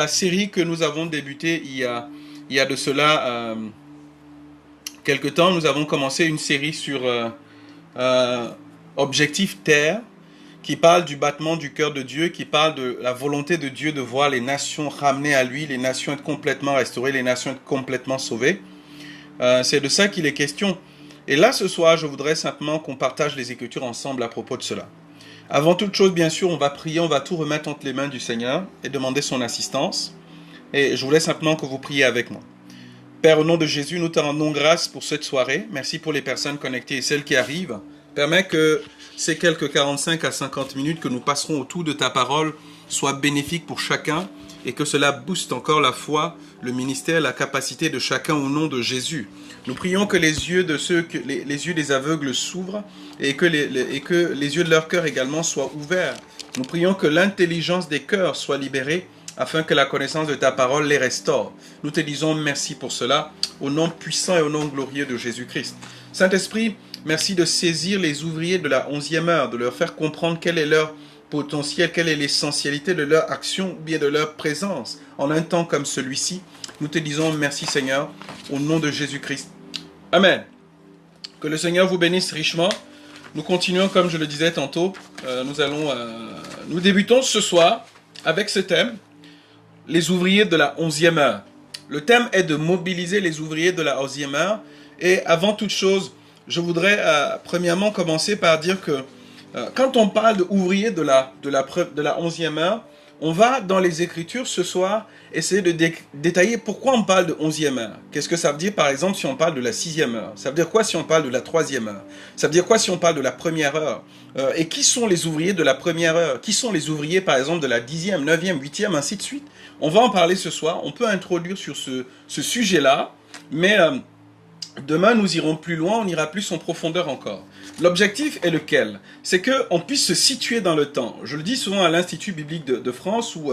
La série que nous avons débutée il y a de cela quelque temps, nous avons commencé une série sur Objectif Terre, qui parle du battement du cœur de Dieu, qui parle de la volonté de Dieu de voir les nations ramenées à lui, les nations être complètement restaurées, les nations être complètement sauvées. C'est de ça qu'il est question. Et là, ce soir, je voudrais simplement qu'on partage les Écritures ensemble à propos de cela. Avant toute chose, bien sûr, on va prier, on va tout remettre entre les mains du Seigneur et demander son assistance. Et je voulais simplement que vous priez avec moi. Père, au nom de Jésus, nous te rendons grâce pour cette soirée. Merci pour les personnes connectées et celles qui arrivent. Permets que ces quelques 45 à 50 minutes que nous passerons autour de ta parole soient bénéfiques pour chacun et que cela booste encore la foi, le ministère, la capacité de chacun au nom de Jésus. Nous prions que les yeux de les yeux des aveugles s'ouvrent et que les yeux de leur cœur également soient ouverts. Nous prions que l'intelligence des cœurs soit libérée afin que la connaissance de ta parole les restaure. Nous te disons merci pour cela, au nom puissant et au nom glorieux de Jésus-Christ. Saint-Esprit, merci de saisir les ouvriers de la 11e heure, de leur faire comprendre quel est leur potentiel, quelle est l'essentialité de leur action ou bien de leur présence en un temps comme celui-ci. Nous te disons merci Seigneur, au nom de Jésus-Christ. Amen. Que le Seigneur vous bénisse richement. Nous continuons comme je le disais tantôt. Nous débutons ce soir avec ce thème, les ouvriers de la 11e heure. Le thème est de mobiliser les ouvriers de la 11e heure. Et avant toute chose, je voudrais premièrement commencer par dire que quand on parle d'ouvriers de la 11e heure, on va dans les Écritures ce soir essayer de détailler pourquoi on parle de 11e heure. Qu'est-ce que ça veut dire par exemple si on parle de la 6e heure? Ça veut dire quoi si on parle de la 3e heure? Ça veut dire quoi si on parle de la première heure? Et qui sont les ouvriers de la première heure? Qui sont les ouvriers par exemple de la 10e, 9e, 8e, ainsi de suite? On va en parler ce soir. On peut introduire sur ce sujet-là, mais demain nous irons plus loin, on ira plus en profondeur encore. L'objectif est lequel? C'est qu'on puisse se situer dans le temps. Je le dis souvent à l'Institut biblique de France où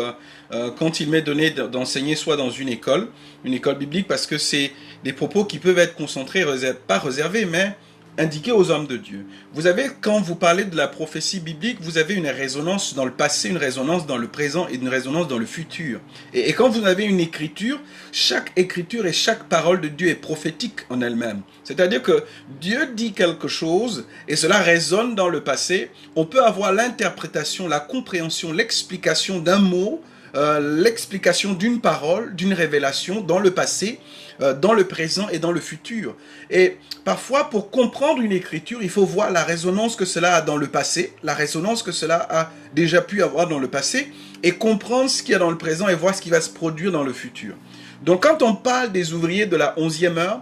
quand il m'est donné d'enseigner soit dans une école biblique, parce que c'est des propos qui peuvent être concentrés, pas réservés, mais indiqués aux hommes de Dieu. Vous avez, quand vous parlez de la prophétie biblique, vous avez une résonance dans le passé, une résonance dans le présent et une résonance dans le futur. Et quand vous avez une écriture, chaque écriture et chaque parole de Dieu est prophétique en elle-même. C'est-à-dire que Dieu dit quelque chose et cela résonne dans le passé. On peut avoir l'interprétation, la compréhension, l'explication d'un mot, l'explication d'une parole, d'une révélation dans le passé, dans le présent et dans le futur. Et parfois, pour comprendre une écriture, il faut voir la résonance que cela a dans le passé, la résonance que cela a déjà pu avoir dans le passé, et comprendre ce qu'il y a dans le présent et voir ce qui va se produire dans le futur. Donc quand on parle des ouvriers de la 11e heure,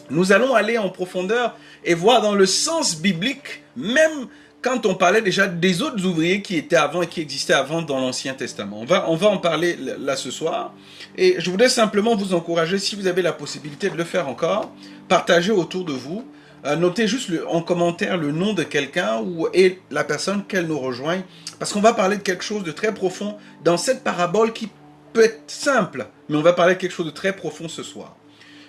nous allons aller en profondeur et voir dans le sens biblique, même quand on parlait déjà des autres ouvriers qui étaient avant et qui existaient avant dans l'Ancien Testament. On va en parler là ce soir. Et je voudrais simplement vous encourager, si vous avez la possibilité de le faire encore, partagez autour de vous, notez juste en commentaire le nom de quelqu'un et la personne qu'elle nous rejoigne, parce qu'on va parler de quelque chose de très profond dans cette parabole qui peut être simple, mais on va parler de quelque chose de très profond ce soir.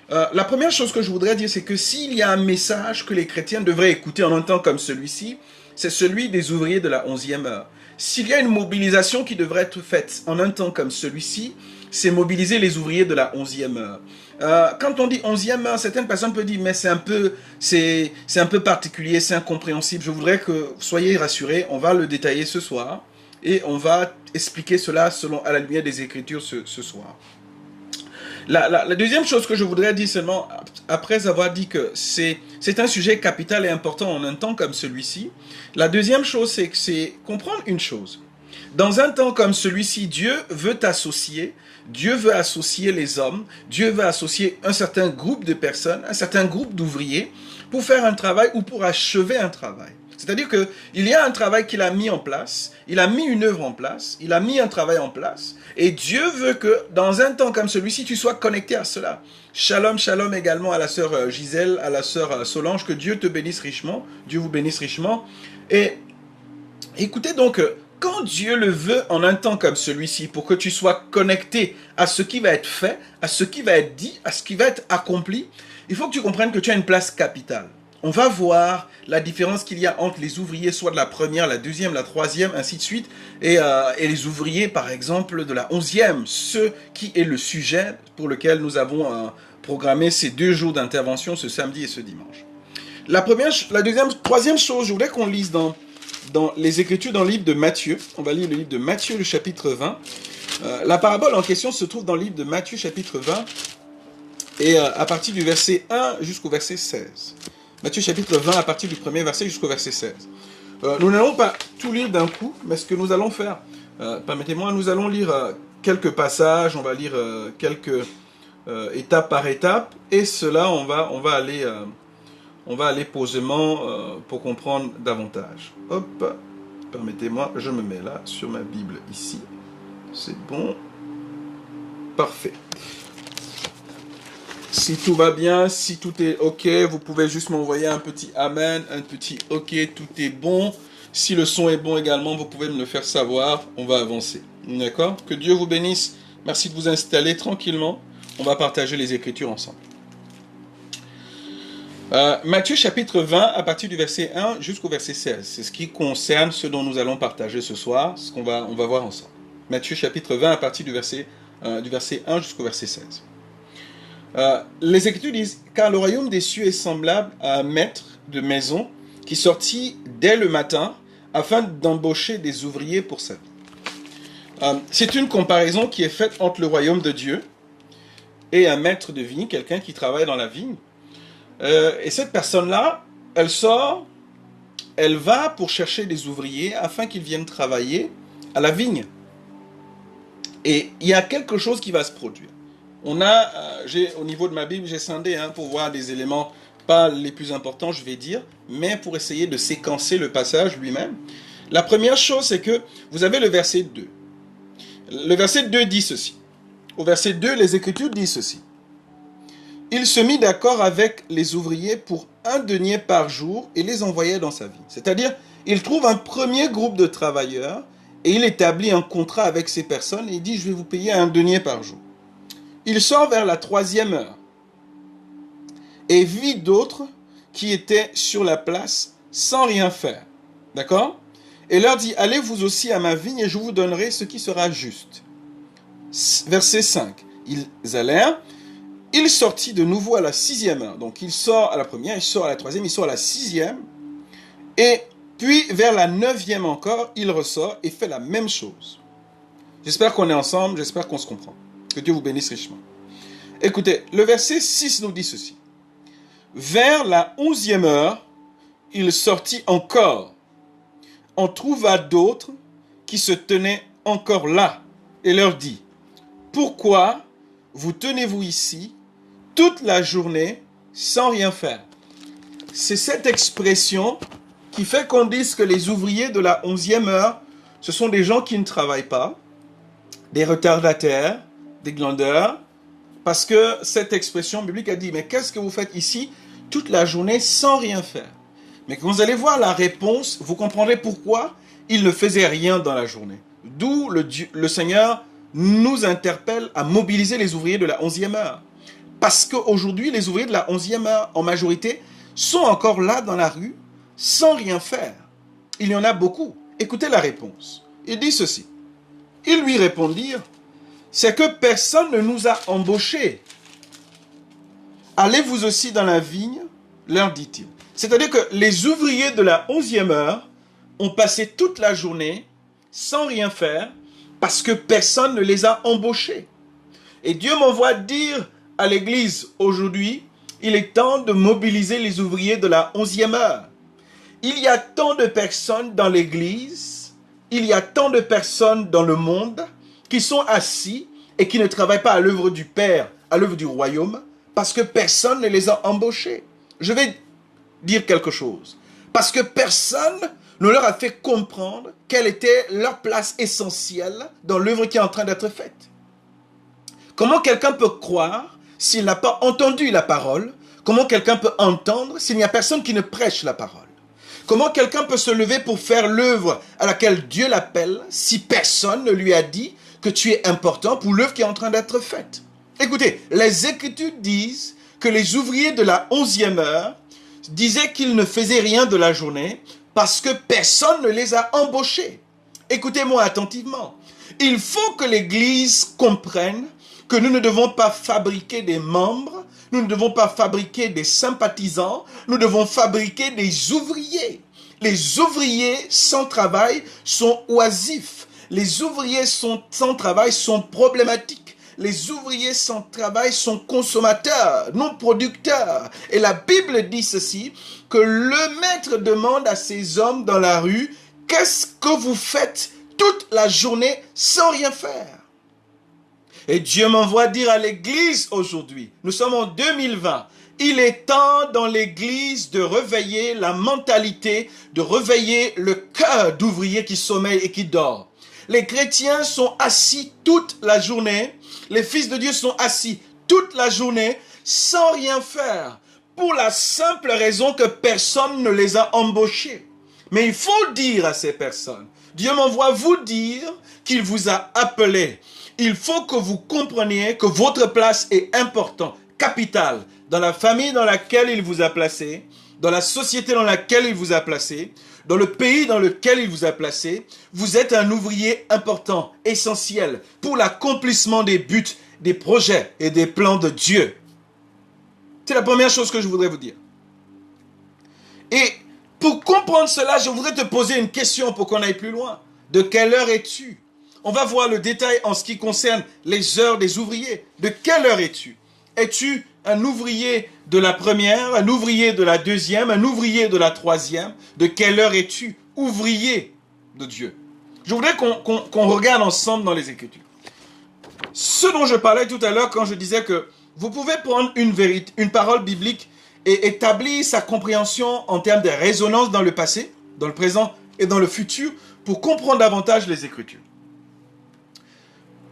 La première chose que je voudrais dire, c'est que s'il y a un message que les chrétiens devraient écouter en un temps comme celui-ci, c'est celui des ouvriers de la 11e heure. S'il y a une mobilisation qui devrait être faite en un temps comme celui-ci, c'est mobiliser les ouvriers de la 11e heure. Quand on dit 11e heure, certaines personnes peuvent dire, mais c'est un peu particulier, c'est incompréhensible. Je voudrais que vous soyez rassurés, on va le détailler ce soir et on va expliquer cela à la lumière des Écritures ce soir. La deuxième chose que je voudrais dire seulement, après avoir dit que c'est un sujet capital et important en un temps comme celui-ci, la deuxième chose, c'est comprendre une chose. Dans un temps comme celui-ci, Dieu veut associer les hommes, Dieu veut associer un certain groupe de personnes, un certain groupe d'ouvriers pour faire un travail ou pour achever un travail. C'est-à-dire qu'il y a un travail qu'il a mis en place, il a mis une œuvre en place, il a mis un travail en place, et Dieu veut que dans un temps comme celui-ci, tu sois connecté à cela. Shalom, shalom également à la sœur Gisèle, à la sœur Solange, que Dieu te bénisse richement, Dieu vous bénisse richement. Et écoutez donc, quand Dieu le veut en un temps comme celui-ci, pour que tu sois connecté à ce qui va être fait, à ce qui va être dit, à ce qui va être accompli, il faut que tu comprennes que tu as une place capitale. on va voir la différence qu'il y a entre les ouvriers, soit de la première, la deuxième, la troisième, ainsi de suite, et les ouvriers, par exemple, de la 11e, ce qui est le sujet pour lequel nous avons programmé ces 2 jours d'intervention, ce samedi et ce dimanche. La deuxième, troisième chose, je voudrais qu'on lise dans les Écritures, dans le livre de Matthieu. On va lire le livre de Matthieu, le chapitre 20. La parabole en question se trouve dans le livre de Matthieu, chapitre 20, et à partir du verset 1 jusqu'au verset 16. Matthieu chapitre 20, à partir du premier verset jusqu'au verset 16. Nous n'allons pas tout lire d'un coup, mais ce que nous allons faire, permettez-moi, nous allons lire quelques passages, on va lire quelques étape par étape, et cela, on va aller posément pour comprendre davantage. Hop, permettez-moi, je me mets là sur ma Bible ici. C'est bon. Parfait. Si tout va bien, si tout est OK, vous pouvez juste m'envoyer un petit Amen, un petit OK, tout est bon. Si le son est bon également, vous pouvez me le faire savoir. On va avancer. D'accord? Que Dieu vous bénisse. Merci de vous installer tranquillement. On va partager les Écritures ensemble. Matthieu chapitre 20, à partir du verset 1 jusqu'au verset 16. C'est ce qui concerne ce dont nous allons partager ce soir, ce qu'on va voir ensemble. Matthieu chapitre 20, à partir du verset 1 jusqu'au verset 16. Les Écritures disent « Car le royaume des cieux est semblable à un maître de maison qui sortit dès le matin afin d'embaucher des ouvriers pour sa vie. » C'est une comparaison qui est faite entre le royaume de Dieu et un maître de vigne, quelqu'un qui travaille dans la vigne. Et cette personne-là, elle sort, elle va pour chercher des ouvriers afin qu'ils viennent travailler à la vigne. Et il y a quelque chose qui va se produire. Au niveau de ma Bible, j'ai scindé pour voir des éléments, pas les plus importants, je vais dire, mais pour essayer de séquencer le passage lui-même. La première chose, c'est que vous avez le verset 2. Le verset 2 dit ceci. Au verset 2, les Écritures disent ceci. Il se mit d'accord avec les ouvriers pour 1 denier par jour et les envoyait dans sa vie. C'est-à-dire, il trouve un premier groupe de travailleurs et il établit un contrat avec ces personnes et il dit « Je vais vous payer 1 denier par jour ». Il sort vers la 3e heure et vit d'autres qui étaient sur la place sans rien faire. D'accord? Et leur dit, allez vous aussi à ma vigne et je vous donnerai ce qui sera juste. Verset 5. Ils allèrent, il sortit de nouveau à la 6e heure. Donc il sort à la première, il sort à la 3e, il sort à la 6e. Et puis vers la 9e encore, il ressort et fait la même chose. J'espère qu'on est ensemble, j'espère qu'on se comprend. Que Dieu vous bénisse richement. Écoutez, le verset 6 nous dit ceci. Vers la 11e heure, il sortit encore. On trouva d'autres qui se tenaient encore là et leur dit, pourquoi vous tenez-vous ici toute la journée sans rien faire? C'est cette expression qui fait qu'on dise que les ouvriers de la 11e heure, ce sont des gens qui ne travaillent pas, des retardataires, des glandeurs, parce que cette expression biblique a dit, mais qu'est-ce que vous faites ici toute la journée sans rien faire? Mais quand vous allez voir la réponse, vous comprendrez pourquoi ils ne faisaient rien dans la journée. D'où le Seigneur nous interpelle à mobiliser les ouvriers de la 11e heure. Parce qu'aujourd'hui, les ouvriers de la 11e heure, en majorité, sont encore là dans la rue, sans rien faire. Il y en a beaucoup. Écoutez la réponse. Il dit ceci. Ils lui répondirent, c'est que personne ne nous a embauchés. Allez-vous aussi dans la vigne, leur dit-il. C'est-à-dire que les ouvriers de la 11e heure ont passé toute la journée sans rien faire parce que personne ne les a embauchés. Et Dieu m'envoie dire à l'église aujourd'hui, il est temps de mobiliser les ouvriers de la 11e heure. Il y a tant de personnes dans l'église, il y a tant de personnes dans le monde qui sont assis et qui ne travaillent pas à l'œuvre du Père, à l'œuvre du royaume, parce que personne ne les a embauchés. Je vais dire quelque chose. Parce que personne ne leur a fait comprendre quelle était leur place essentielle dans l'œuvre qui est en train d'être faite. Comment quelqu'un peut croire s'il n'a pas entendu la parole? Comment quelqu'un peut entendre s'il n'y a personne qui ne prêche la parole? Comment quelqu'un peut se lever pour faire l'œuvre à laquelle Dieu l'appelle si personne ne lui a dit que tu es important pour l'œuvre qui est en train d'être faite? Écoutez, les Écritures disent que les ouvriers de la 11e heure, disaient qu'ils ne faisaient rien de la journée parce que personne ne les a embauchés. Écoutez-moi attentivement. Il faut que l'Église comprenne que nous ne devons pas fabriquer des membres, nous ne devons pas fabriquer des sympathisants, nous devons fabriquer des ouvriers. Les ouvriers sans travail sont oisifs. Les ouvriers sans travail sont problématiques. Les ouvriers sans travail sont consommateurs, non producteurs. Et la Bible dit ceci, que le maître demande à ces hommes dans la rue, qu'est-ce que vous faites toute la journée sans rien faire? Et Dieu m'envoie dire à l'Église aujourd'hui, nous sommes en 2020, il est temps dans l'Église de réveiller la mentalité, de réveiller le cœur d'ouvriers qui sommeillent et qui dorment. Les chrétiens sont assis toute la journée, les fils de Dieu sont assis toute la journée sans rien faire, pour la simple raison que personne ne les a embauchés. Mais il faut dire à ces personnes, Dieu m'envoie vous dire qu'il vous a appelé. Il faut que vous compreniez que votre place est importante, capitale, dans la famille dans laquelle il vous a placé, dans la société dans laquelle il vous a placé, dans le pays dans lequel il vous a placé. Vous êtes un ouvrier important, essentiel, pour l'accomplissement des buts, des projets et des plans de Dieu. C'est la première chose que je voudrais vous dire. Et pour comprendre cela, je voudrais te poser une question pour qu'on aille plus loin. De quelle heure es-tu? On va voir le détail en ce qui concerne les heures des ouvriers. De quelle heure es-tu? Es-tu un ouvrier de la première, un ouvrier de la deuxième, un ouvrier de la troisième? De quelle heure es-tu ouvrier de Dieu? Je voudrais qu'on regarde ensemble dans les Écritures. Ce dont je parlais tout à l'heure quand je disais que vous pouvez prendre une parole biblique et établir sa compréhension en termes de résonance dans le passé, dans le présent et dans le futur pour comprendre davantage les Écritures.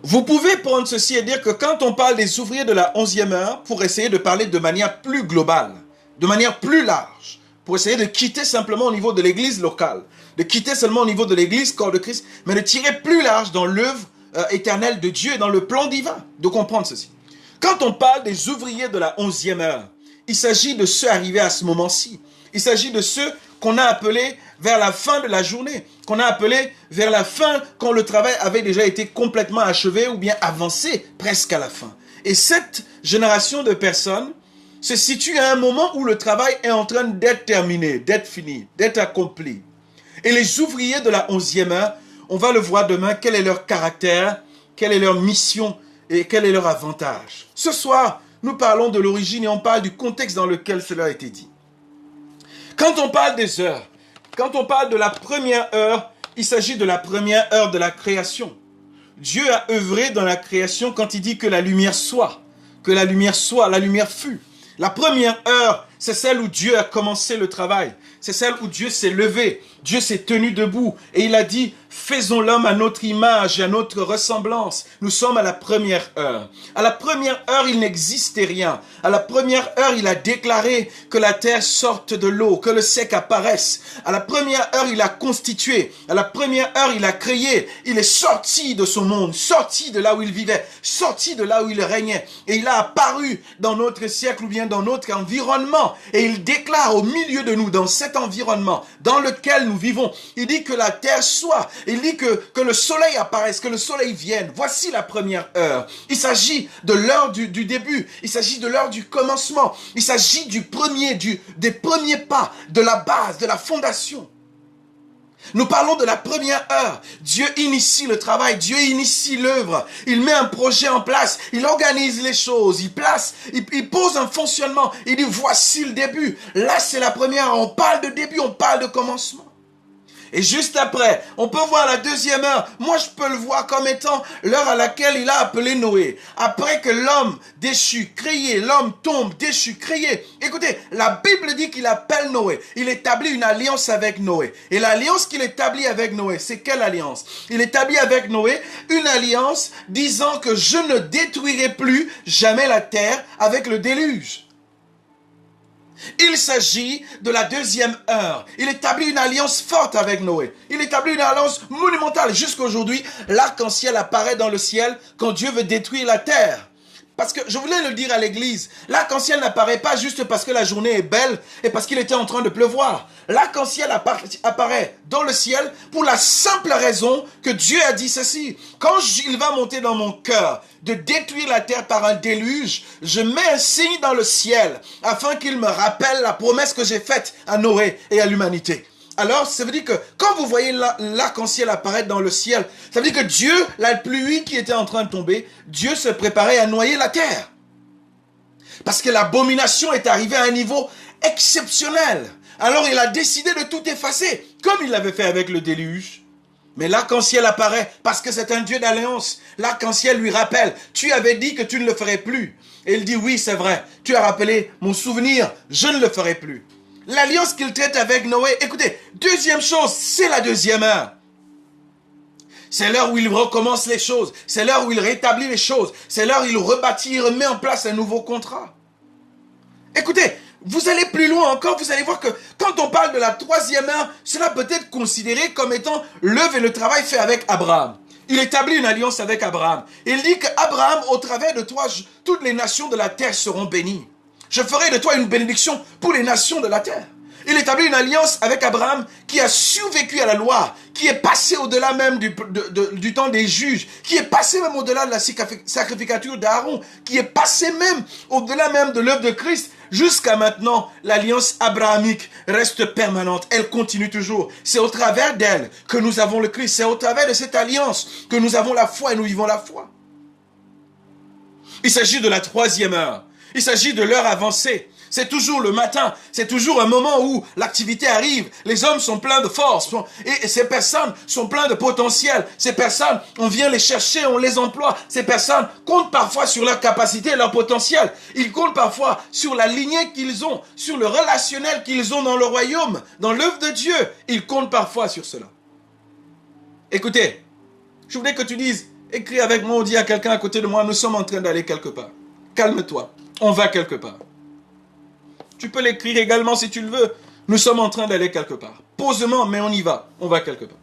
Vous pouvez prendre ceci et dire que quand on parle des ouvriers de la 11e heure, pour essayer de parler de manière plus globale, de manière plus large, pour essayer de quitter simplement au niveau de l'église locale, de quitter seulement au niveau de l'église corps de Christ, mais de tirer plus large dans l'œuvre éternelle de Dieu et dans le plan divin, de comprendre ceci. Quand on parle des ouvriers de la 11e heure, il s'agit de ceux arrivés à ce moment-ci. Il s'agit de ceux qu'on a appelés vers la fin de la journée, qu'on a appelés vers la fin quand le travail avait déjà été complètement achevé ou bien avancé presque à la fin. Et cette génération de personnes se situe à un moment où le travail est en train d'être terminé, d'être fini, d'être accompli. Et les ouvriers de la 11e heure, on va le voir demain, quel est leur caractère, quelle est leur mission et quel est leur avantage. Ce soir, nous parlons de l'origine et on parle du contexte dans lequel cela a été dit. Quand on parle des heures, quand on parle de la première heure, il s'agit de la première heure de la création. Dieu a œuvré dans la création quand il dit que la lumière soit, la lumière fut. La première heure, c'est celle où Dieu a commencé le travail. C'est celle où Dieu s'est levé, Dieu s'est tenu debout et il a dit « Faisons l'homme à notre image et à notre ressemblance ». Nous sommes à la première heure. À la première heure, il n'existait rien. À la première heure, il a déclaré que la terre sorte de l'eau, que le sec apparaisse. À la première heure, il a constitué. À la première heure, il a créé. Il est sorti de son monde, sorti de là où il vivait, sorti de là où il régnait. Et il a apparu dans notre siècle ou bien dans notre environnement. Et il déclare au milieu de nous, dans cet environnement dans lequel nous vivons, il dit que la terre soit, il dit que le soleil apparaisse, que le soleil vienne. Voici la première heure. Il s'agit de l'heure du début, il s'agit de l'heure du commencement, il s'agit des premiers pas, de la base, de la fondation. Nous parlons de la première heure. Dieu initie le travail, Dieu initie l'œuvre. Il met un projet en place, il organise les choses, il pose un fonctionnement. Il dit voici le début. Là c'est la première heure. On parle de début, on parle de commencement. Et juste après, on peut voir la deuxième heure. Moi, je peux le voir comme étant l'heure à laquelle il a appelé Noé. Après que l'homme déchu, créé, l'homme tombe, déchu, créé. Écoutez, la Bible dit qu'il appelle Noé. Il établit une alliance avec Noé. Et l'alliance qu'il établit avec Noé, c'est quelle alliance? Il établit avec Noé une alliance disant que je ne détruirai plus jamais la terre avec le déluge. Il s'agit de la deuxième heure. Il établit une alliance forte avec Noé. Il établit une alliance monumentale. Jusqu'aujourd'hui, l'arc-en-ciel apparaît dans le ciel quand Dieu veut détruire la terre. Parce que je voulais le dire à l'église, l'arc-en-ciel n'apparaît pas juste parce que la journée est belle et parce qu'il était en train de pleuvoir. L'arc-en-ciel apparaît dans le ciel pour la simple raison que Dieu a dit ceci. Quand il va monter dans mon cœur de détruire la terre par un déluge, je mets un signe dans le ciel afin qu'il me rappelle la promesse que j'ai faite à Noé et à l'humanité. Alors, ça veut dire que quand vous voyez l'arc-en-ciel apparaître dans le ciel, ça veut dire que Dieu, la pluie qui était en train de tomber, Dieu se préparait à noyer la terre. Parce que l'abomination est arrivée à un niveau exceptionnel. Alors, il a décidé de tout effacer, comme il l'avait fait avec le déluge. Mais l'arc-en-ciel apparaît parce que c'est un Dieu d'alliance. L'arc-en-ciel lui rappelle, tu avais dit que tu ne le ferais plus. Et il dit, oui, c'est vrai, tu as rappelé mon souvenir, je ne le ferai plus. L'alliance qu'il traite avec Noé. Écoutez, deuxième chose, c'est la deuxième heure. C'est l'heure où il recommence les choses. C'est l'heure où il rétablit les choses. C'est l'heure où il rebâtit, il remet en place un nouveau contrat. Écoutez, vous allez plus loin encore, vous allez voir que quand on parle de la troisième heure, cela peut être considéré comme étant l'œuvre et le travail fait avec Abraham. Il établit une alliance avec Abraham. Il dit qu'Abraham, au travers de toi, toutes les nations de la terre seront bénies. Je ferai de toi une bénédiction pour les nations de la terre. Il établit une alliance avec Abraham qui a survécu à la loi, qui est passé au-delà même du temps des juges, qui est passé même au-delà de la sacrificature d'Aaron, qui est passé même au-delà même de l'œuvre de Christ. Jusqu'à maintenant, l'alliance abrahamique reste permanente. Elle continue toujours. C'est au travers d'elle que nous avons le Christ. C'est au travers de cette alliance que nous avons la foi et nous vivons la foi. Il s'agit de la troisième heure. Il s'agit de l'heure avancée. C'est toujours le matin. C'est toujours un moment où l'activité arrive. Les hommes sont pleins de force. Et ces personnes sont pleines de potentiel. Ces personnes, on vient les chercher, on les emploie. Ces personnes comptent parfois sur leur capacité et leur potentiel. Ils comptent parfois sur la lignée qu'ils ont, sur le relationnel qu'ils ont dans le royaume, dans l'œuvre de Dieu. Ils comptent parfois sur cela. Écoutez, je voudrais que tu dises, écris avec moi ou dis à quelqu'un à côté de moi, nous sommes en train d'aller quelque part. Calme-toi, on va quelque part. Tu peux l'écrire également si tu le veux. Nous sommes en train d'aller quelque part. Posément, mais on y va. On va quelque part.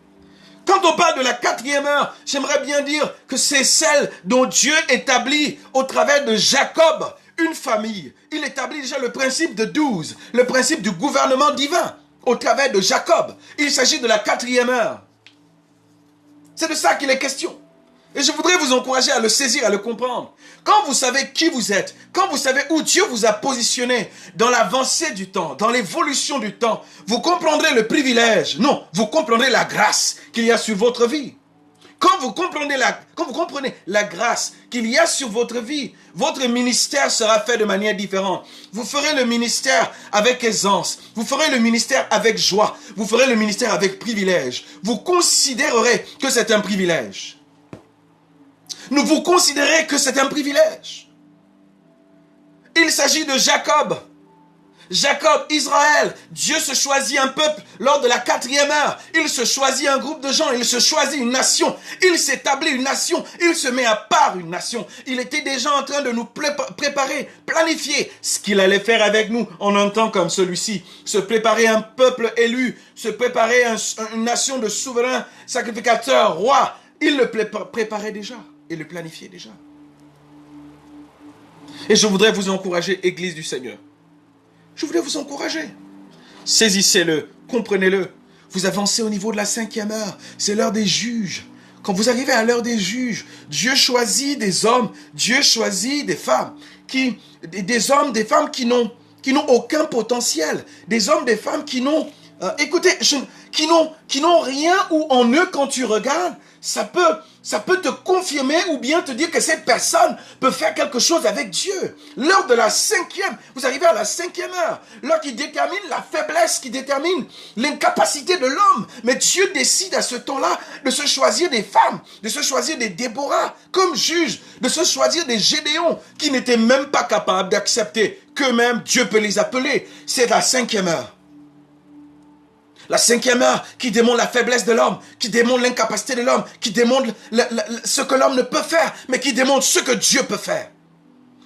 Quand on parle de la quatrième heure, j'aimerais bien dire que c'est celle dont Dieu établit au travers de Jacob une famille. Il établit déjà le principe de 12, le principe du gouvernement divin au travers de Jacob. Il s'agit de la quatrième heure. C'est de ça qu'il est question. Et je voudrais vous encourager à le saisir, à le comprendre. Quand vous savez qui vous êtes, quand vous savez où Dieu vous a positionné dans l'avancée du temps, dans l'évolution du temps, vous comprendrez le privilège. Non, vous comprendrez la grâce qu'il y a sur votre vie. Quand vous comprenez la grâce qu'il y a sur votre vie, votre ministère sera fait de manière différente. Vous ferez le ministère avec aisance. Vous ferez le ministère avec joie. Vous ferez le ministère avec privilège. Vous considérerez que c'est un privilège. Vous considérez que c'est un privilège. Il s'agit de Jacob. Jacob, Israël, Dieu se choisit un peuple lors de la quatrième heure. Il se choisit un groupe de gens, il se choisit une nation. Il s'établit une nation, il se met à part une nation. Il était déjà en train de nous préparer, planifier ce qu'il allait faire avec nous en un temps comme celui-ci. Se préparer un peuple élu, se préparer une nation de souverains, sacrificateurs, rois. Il le préparait déjà. Et le planifier déjà. Et je voudrais vous encourager, Église du Seigneur. Je voudrais vous encourager. Saisissez-le, comprenez-le. Vous avancez au niveau de la cinquième heure. C'est l'heure des juges. Quand vous arrivez à l'heure des juges, Dieu choisit des hommes, Dieu choisit des femmes, des hommes, des femmes qui n'ont aucun potentiel. Des hommes, des femmes qui n'ont, qui n'ont rien ou en eux quand tu regardes. Ça peut te confirmer ou bien te dire que cette personne peut faire quelque chose avec Dieu. L'heure de la cinquième, vous arrivez à la cinquième heure, l'heure qui détermine la faiblesse, qui détermine l'incapacité de l'homme. Mais Dieu décide à ce temps-là de se choisir des femmes, de se choisir des Déborah comme juges, de se choisir des Gédéons qui n'étaient même pas capables d'accepter qu'eux-mêmes Dieu peut les appeler. C'est la cinquième heure. La cinquième heure qui démontre la faiblesse de l'homme, qui démontre l'incapacité de l'homme, qui démontre ce que l'homme ne peut faire, mais qui démontre ce que Dieu peut faire.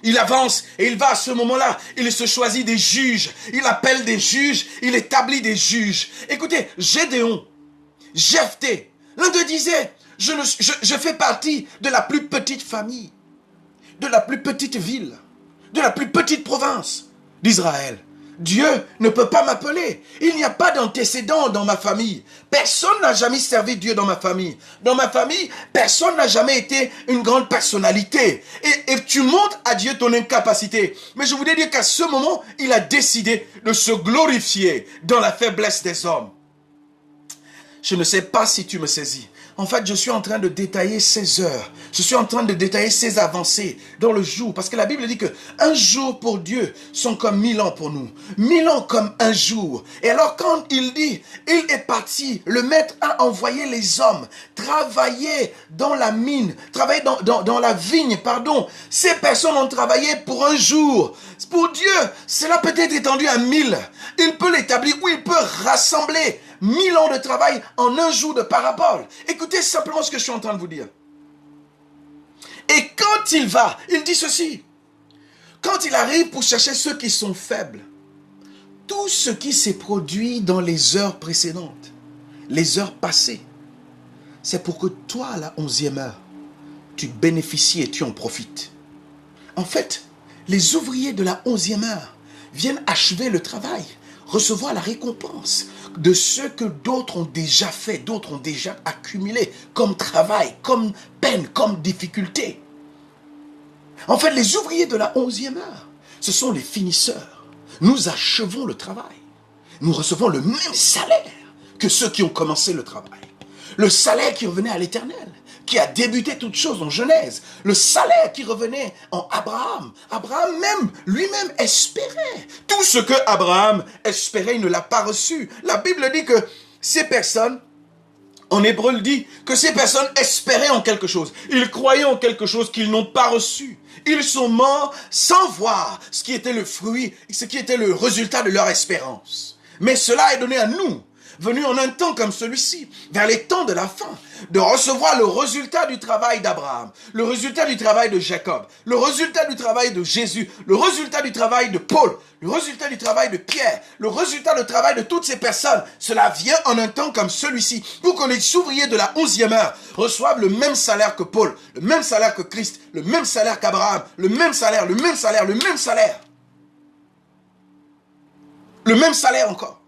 Il avance et il va à ce moment-là, il se choisit des juges, il appelle des juges, il établit des juges. Écoutez, Gédéon, Jephthé, l'un d'eux disait, je fais partie de la plus petite famille. de la plus petite ville, de la plus petite province d'Israël. Dieu ne peut pas m'appeler. Il n'y a pas d'antécédent dans ma famille. Personne n'a jamais servi Dieu dans ma famille. Dans ma famille, personne n'a jamais été une grande personnalité. Et tu montres à Dieu ton incapacité. Mais je voudrais dire qu'à ce moment, il a décidé de se glorifier dans la faiblesse des hommes. Je ne sais pas si tu me saisis. En fait, je suis en train de détailler ces heures. Je suis en train de détailler ces avancées dans le jour. Parce que la Bible dit que un jour pour Dieu sont comme 1000 ans pour nous. 1000 ans comme un jour. Et alors quand il dit, il est parti, le maître a envoyé les hommes travailler dans la mine, travailler dans la vigne, pardon. Ces personnes ont travaillé pour un jour. Pour Dieu, cela peut être étendu à 1000. Il peut l'établir ou il peut rassembler 1000 ans de travail en un jour de parabole. Écoutez simplement ce que je suis en train de vous dire. Et quand il va, il dit ceci. Quand il arrive pour chercher ceux qui sont faibles, tout ce qui s'est produit dans les heures précédentes, les heures passées, c'est pour que toi, à la 11e heure, tu bénéficies et tu en profites. En fait, les ouvriers de la 11e heure viennent achever le travail, recevoir la récompense de ce que d'autres ont déjà fait, d'autres ont déjà accumulé comme travail, comme peine, comme difficulté. En fait, les ouvriers de la 11e heure, ce sont les finisseurs. Nous achevons le travail. Nous recevons le même salaire que ceux qui ont commencé le travail. Le salaire qui revenait à l'Éternel, qui a débuté toute chose en Genèse. Le salaire qui revenait en Abraham. Abraham même, lui-même espérait. Tout ce que Abraham espérait, il ne l'a pas reçu. La Bible dit que ces personnes, en hébreu le dit, que ces personnes espéraient en quelque chose. Ils croyaient en quelque chose qu'ils n'ont pas reçu. Ils sont morts sans voir ce qui était le fruit, ce qui était le résultat de leur espérance. Mais cela est donné à nous, venus en un temps comme celui-ci, vers les temps de la fin, de recevoir le résultat du travail d'Abraham, le résultat du travail de Jacob, le résultat du travail de Jésus, le résultat du travail de Paul, le résultat du travail de Pierre, le résultat du travail de toutes ces personnes. Cela vient en un temps comme celui-ci, pour que les ouvriers de la 11e heure reçoivent le même salaire que Paul, le même salaire que Christ, le même salaire qu'Abraham, le même salaire, le même salaire, le même salaire. Le même salaire encore.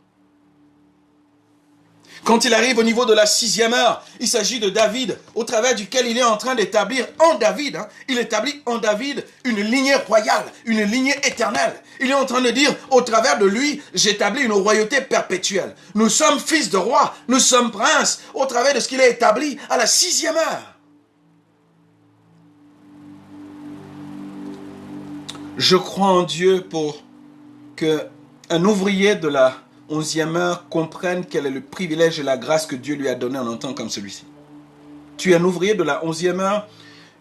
Quand il arrive au niveau de la 6e heure, il s'agit de David, au travers duquel il est en train d'établir en David, il établit en David une lignée royale, une lignée éternelle. Il est en train de dire, au travers de lui, j'établis une royauté perpétuelle. Nous sommes fils de roi, nous sommes princes, au travers de ce qu'il a établi à la 6e heure. Je crois en Dieu pour qu'un ouvrier de la 11e heure comprenne quel est le privilège et la grâce que Dieu lui a donné en un temps comme celui-ci. Tu es un ouvrier de la 11e heure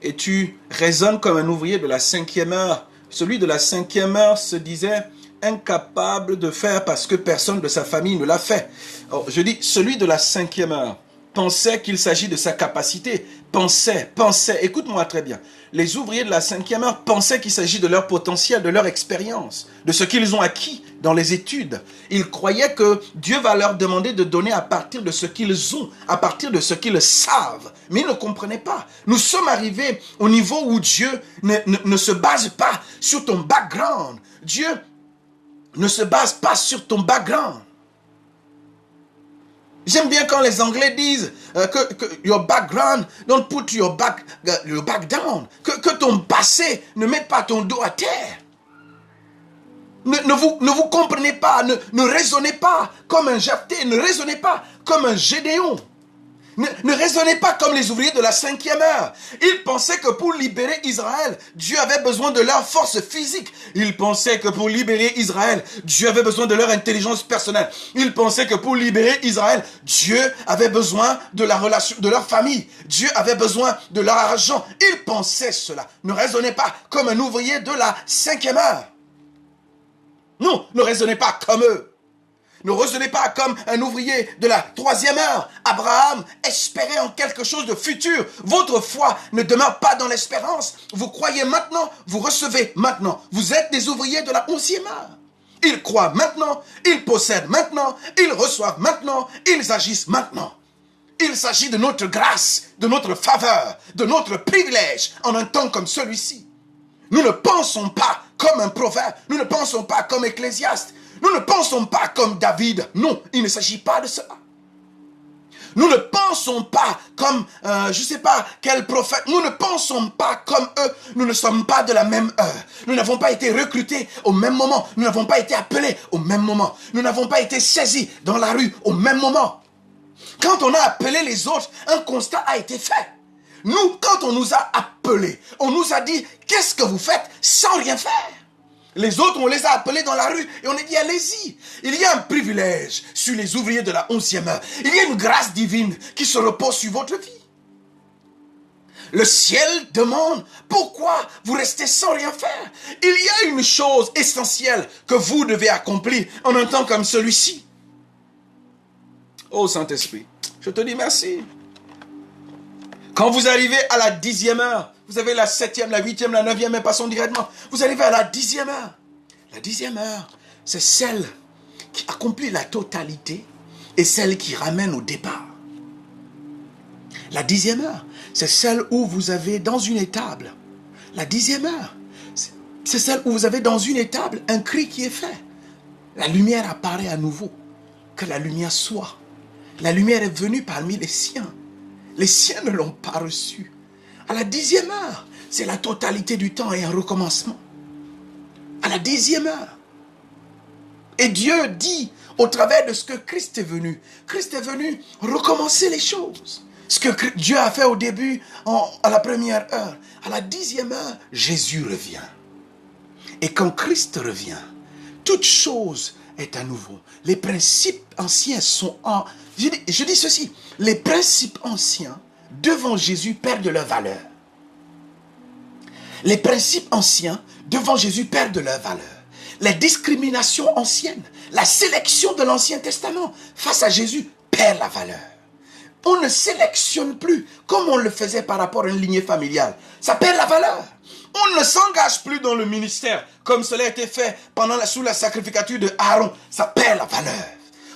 et tu raisonnes comme un ouvrier de la 5e heure. Celui de la 5e heure se disait incapable de faire parce que personne de sa famille ne l'a fait. Alors, je dis, celui de la 5e heure pensait qu'il s'agit de sa capacité, pensait, écoute-moi très bien. Les ouvriers de la 5e heure pensaient qu'il s'agit de leur potentiel, de leur expérience, de ce qu'ils ont acquis dans les études. Ils croyaient que Dieu va leur demander de donner à partir de ce qu'ils ont, à partir de ce qu'ils savent. Mais ils ne comprenaient pas. Nous sommes arrivés au niveau où Dieu ne se base pas sur ton background. Dieu ne se base pas sur ton background. J'aime bien quand les Anglais disent que your background, don't put your back down. Que ton passé ne mette pas ton dos à terre. Ne vous comprenez pas, ne raisonnez pas comme un Jephthé, ne raisonnez pas comme un Gédéon. Ne raisonnez pas comme les ouvriers de la 5e heure. Ils pensaient que pour libérer Israël, Dieu avait besoin de leur force physique. Ils pensaient que pour libérer Israël, Dieu avait besoin de leur intelligence personnelle. Ils pensaient que pour libérer Israël, Dieu avait besoin de la relation, de leur famille. Dieu avait besoin de leur argent. Ils pensaient cela. Ne raisonnez pas comme un ouvrier de la 5e heure. Non, ne raisonnez pas comme eux. Ne raisonnez pas comme un ouvrier de la 3e heure. Abraham espérait en quelque chose de futur. Votre foi ne demeure pas dans l'espérance. Vous croyez maintenant, vous recevez maintenant. Vous êtes des ouvriers de la 11e heure. Ils croient maintenant, ils possèdent maintenant, ils reçoivent maintenant, ils agissent maintenant. Il s'agit de notre grâce, de notre faveur, de notre privilège en un temps comme celui-ci. Nous ne pensons pas comme un proverbe. Nous ne pensons pas comme Ecclésiaste. Nous ne pensons pas comme David. Non, il ne s'agit pas de cela. Nous ne pensons pas comme, je ne sais pas quel prophète. Nous ne pensons pas comme eux. Nous ne sommes pas de la même heure. Nous n'avons pas été recrutés au même moment. Nous n'avons pas été appelés au même moment. Nous n'avons pas été saisis dans la rue au même moment. Quand on a appelé les autres, un constat a été fait. Nous, quand on nous a appelés, on nous a dit, qu'est-ce que vous faites sans rien faire? Les autres, on les a appelés dans la rue et on a dit, allez-y. Il y a un privilège sur les ouvriers de la 11e heure. Il y a une grâce divine qui se repose sur votre vie. Le ciel demande, pourquoi vous restez sans rien faire? Il y a une chose essentielle que vous devez accomplir en un temps comme celui-ci. Oh Saint-Esprit, je te dis merci. Quand vous arrivez à la 10e heure, vous avez la 7e, la 8e, la 9e, mais passons directement. Vous arrivez à la 10e heure. La 10e heure, c'est celle qui accomplit la totalité et celle qui ramène au départ. La 10e heure, c'est celle où vous avez dans une étable. La 10e heure, c'est celle où vous avez dans une étable un cri qui est fait. La lumière apparaît à nouveau. Que la lumière soit. La lumière est venue parmi les siens. Les siens ne l'ont pas reçue. À la 10e heure, c'est la totalité du temps et un recommencement. À la 10e heure. Et Dieu dit, au travers de ce que Christ est venu recommencer les choses. Ce que Dieu a fait au début, à la première heure. À la 10e heure, Jésus revient. Et quand Christ revient, toute chose est à nouveau. Les principes anciens sont en... Je dis ceci, les principes anciens devant Jésus perdent leur valeur. Les principes anciens devant Jésus perdent leur valeur. Les discriminations anciennes, la sélection de l'Ancien Testament face à Jésus perd la valeur. On ne sélectionne plus comme on le faisait par rapport à une lignée familiale. Ça perd la valeur. On ne s'engage plus dans le ministère comme cela a été fait sous la sacrificature de Aaron. Ça perd la valeur.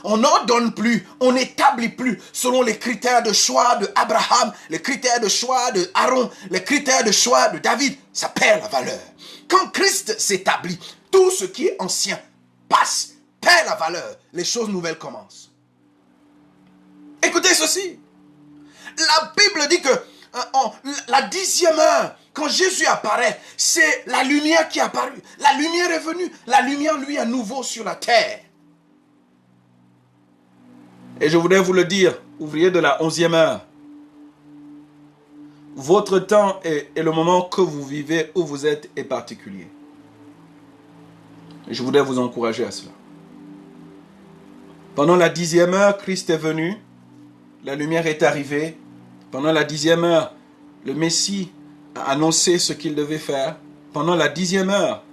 On n'ordonne plus, on n'établit plus selon les critères de choix de Abraham, les critères de choix de Aaron, les critères de choix de David. Ça perd la valeur. Quand Christ s'établit, tout ce qui est ancien passe, perd la valeur. Les choses nouvelles commencent. Écoutez ceci. La Bible dit que la 10e heure, quand Jésus apparaît, c'est la lumière qui est apparue. La lumière est venue. La lumière, lui, à nouveau sur la terre. Et je voudrais vous le dire, ouvrier de la 11e heure, votre temps et le moment que vous vivez, où vous êtes, est particulier. Et je voudrais vous encourager à cela. Pendant la 10e heure, Christ est venu, la lumière est arrivée. Pendant la 10e heure, le Messie a annoncé ce qu'il devait faire. Pendant la 10e heure,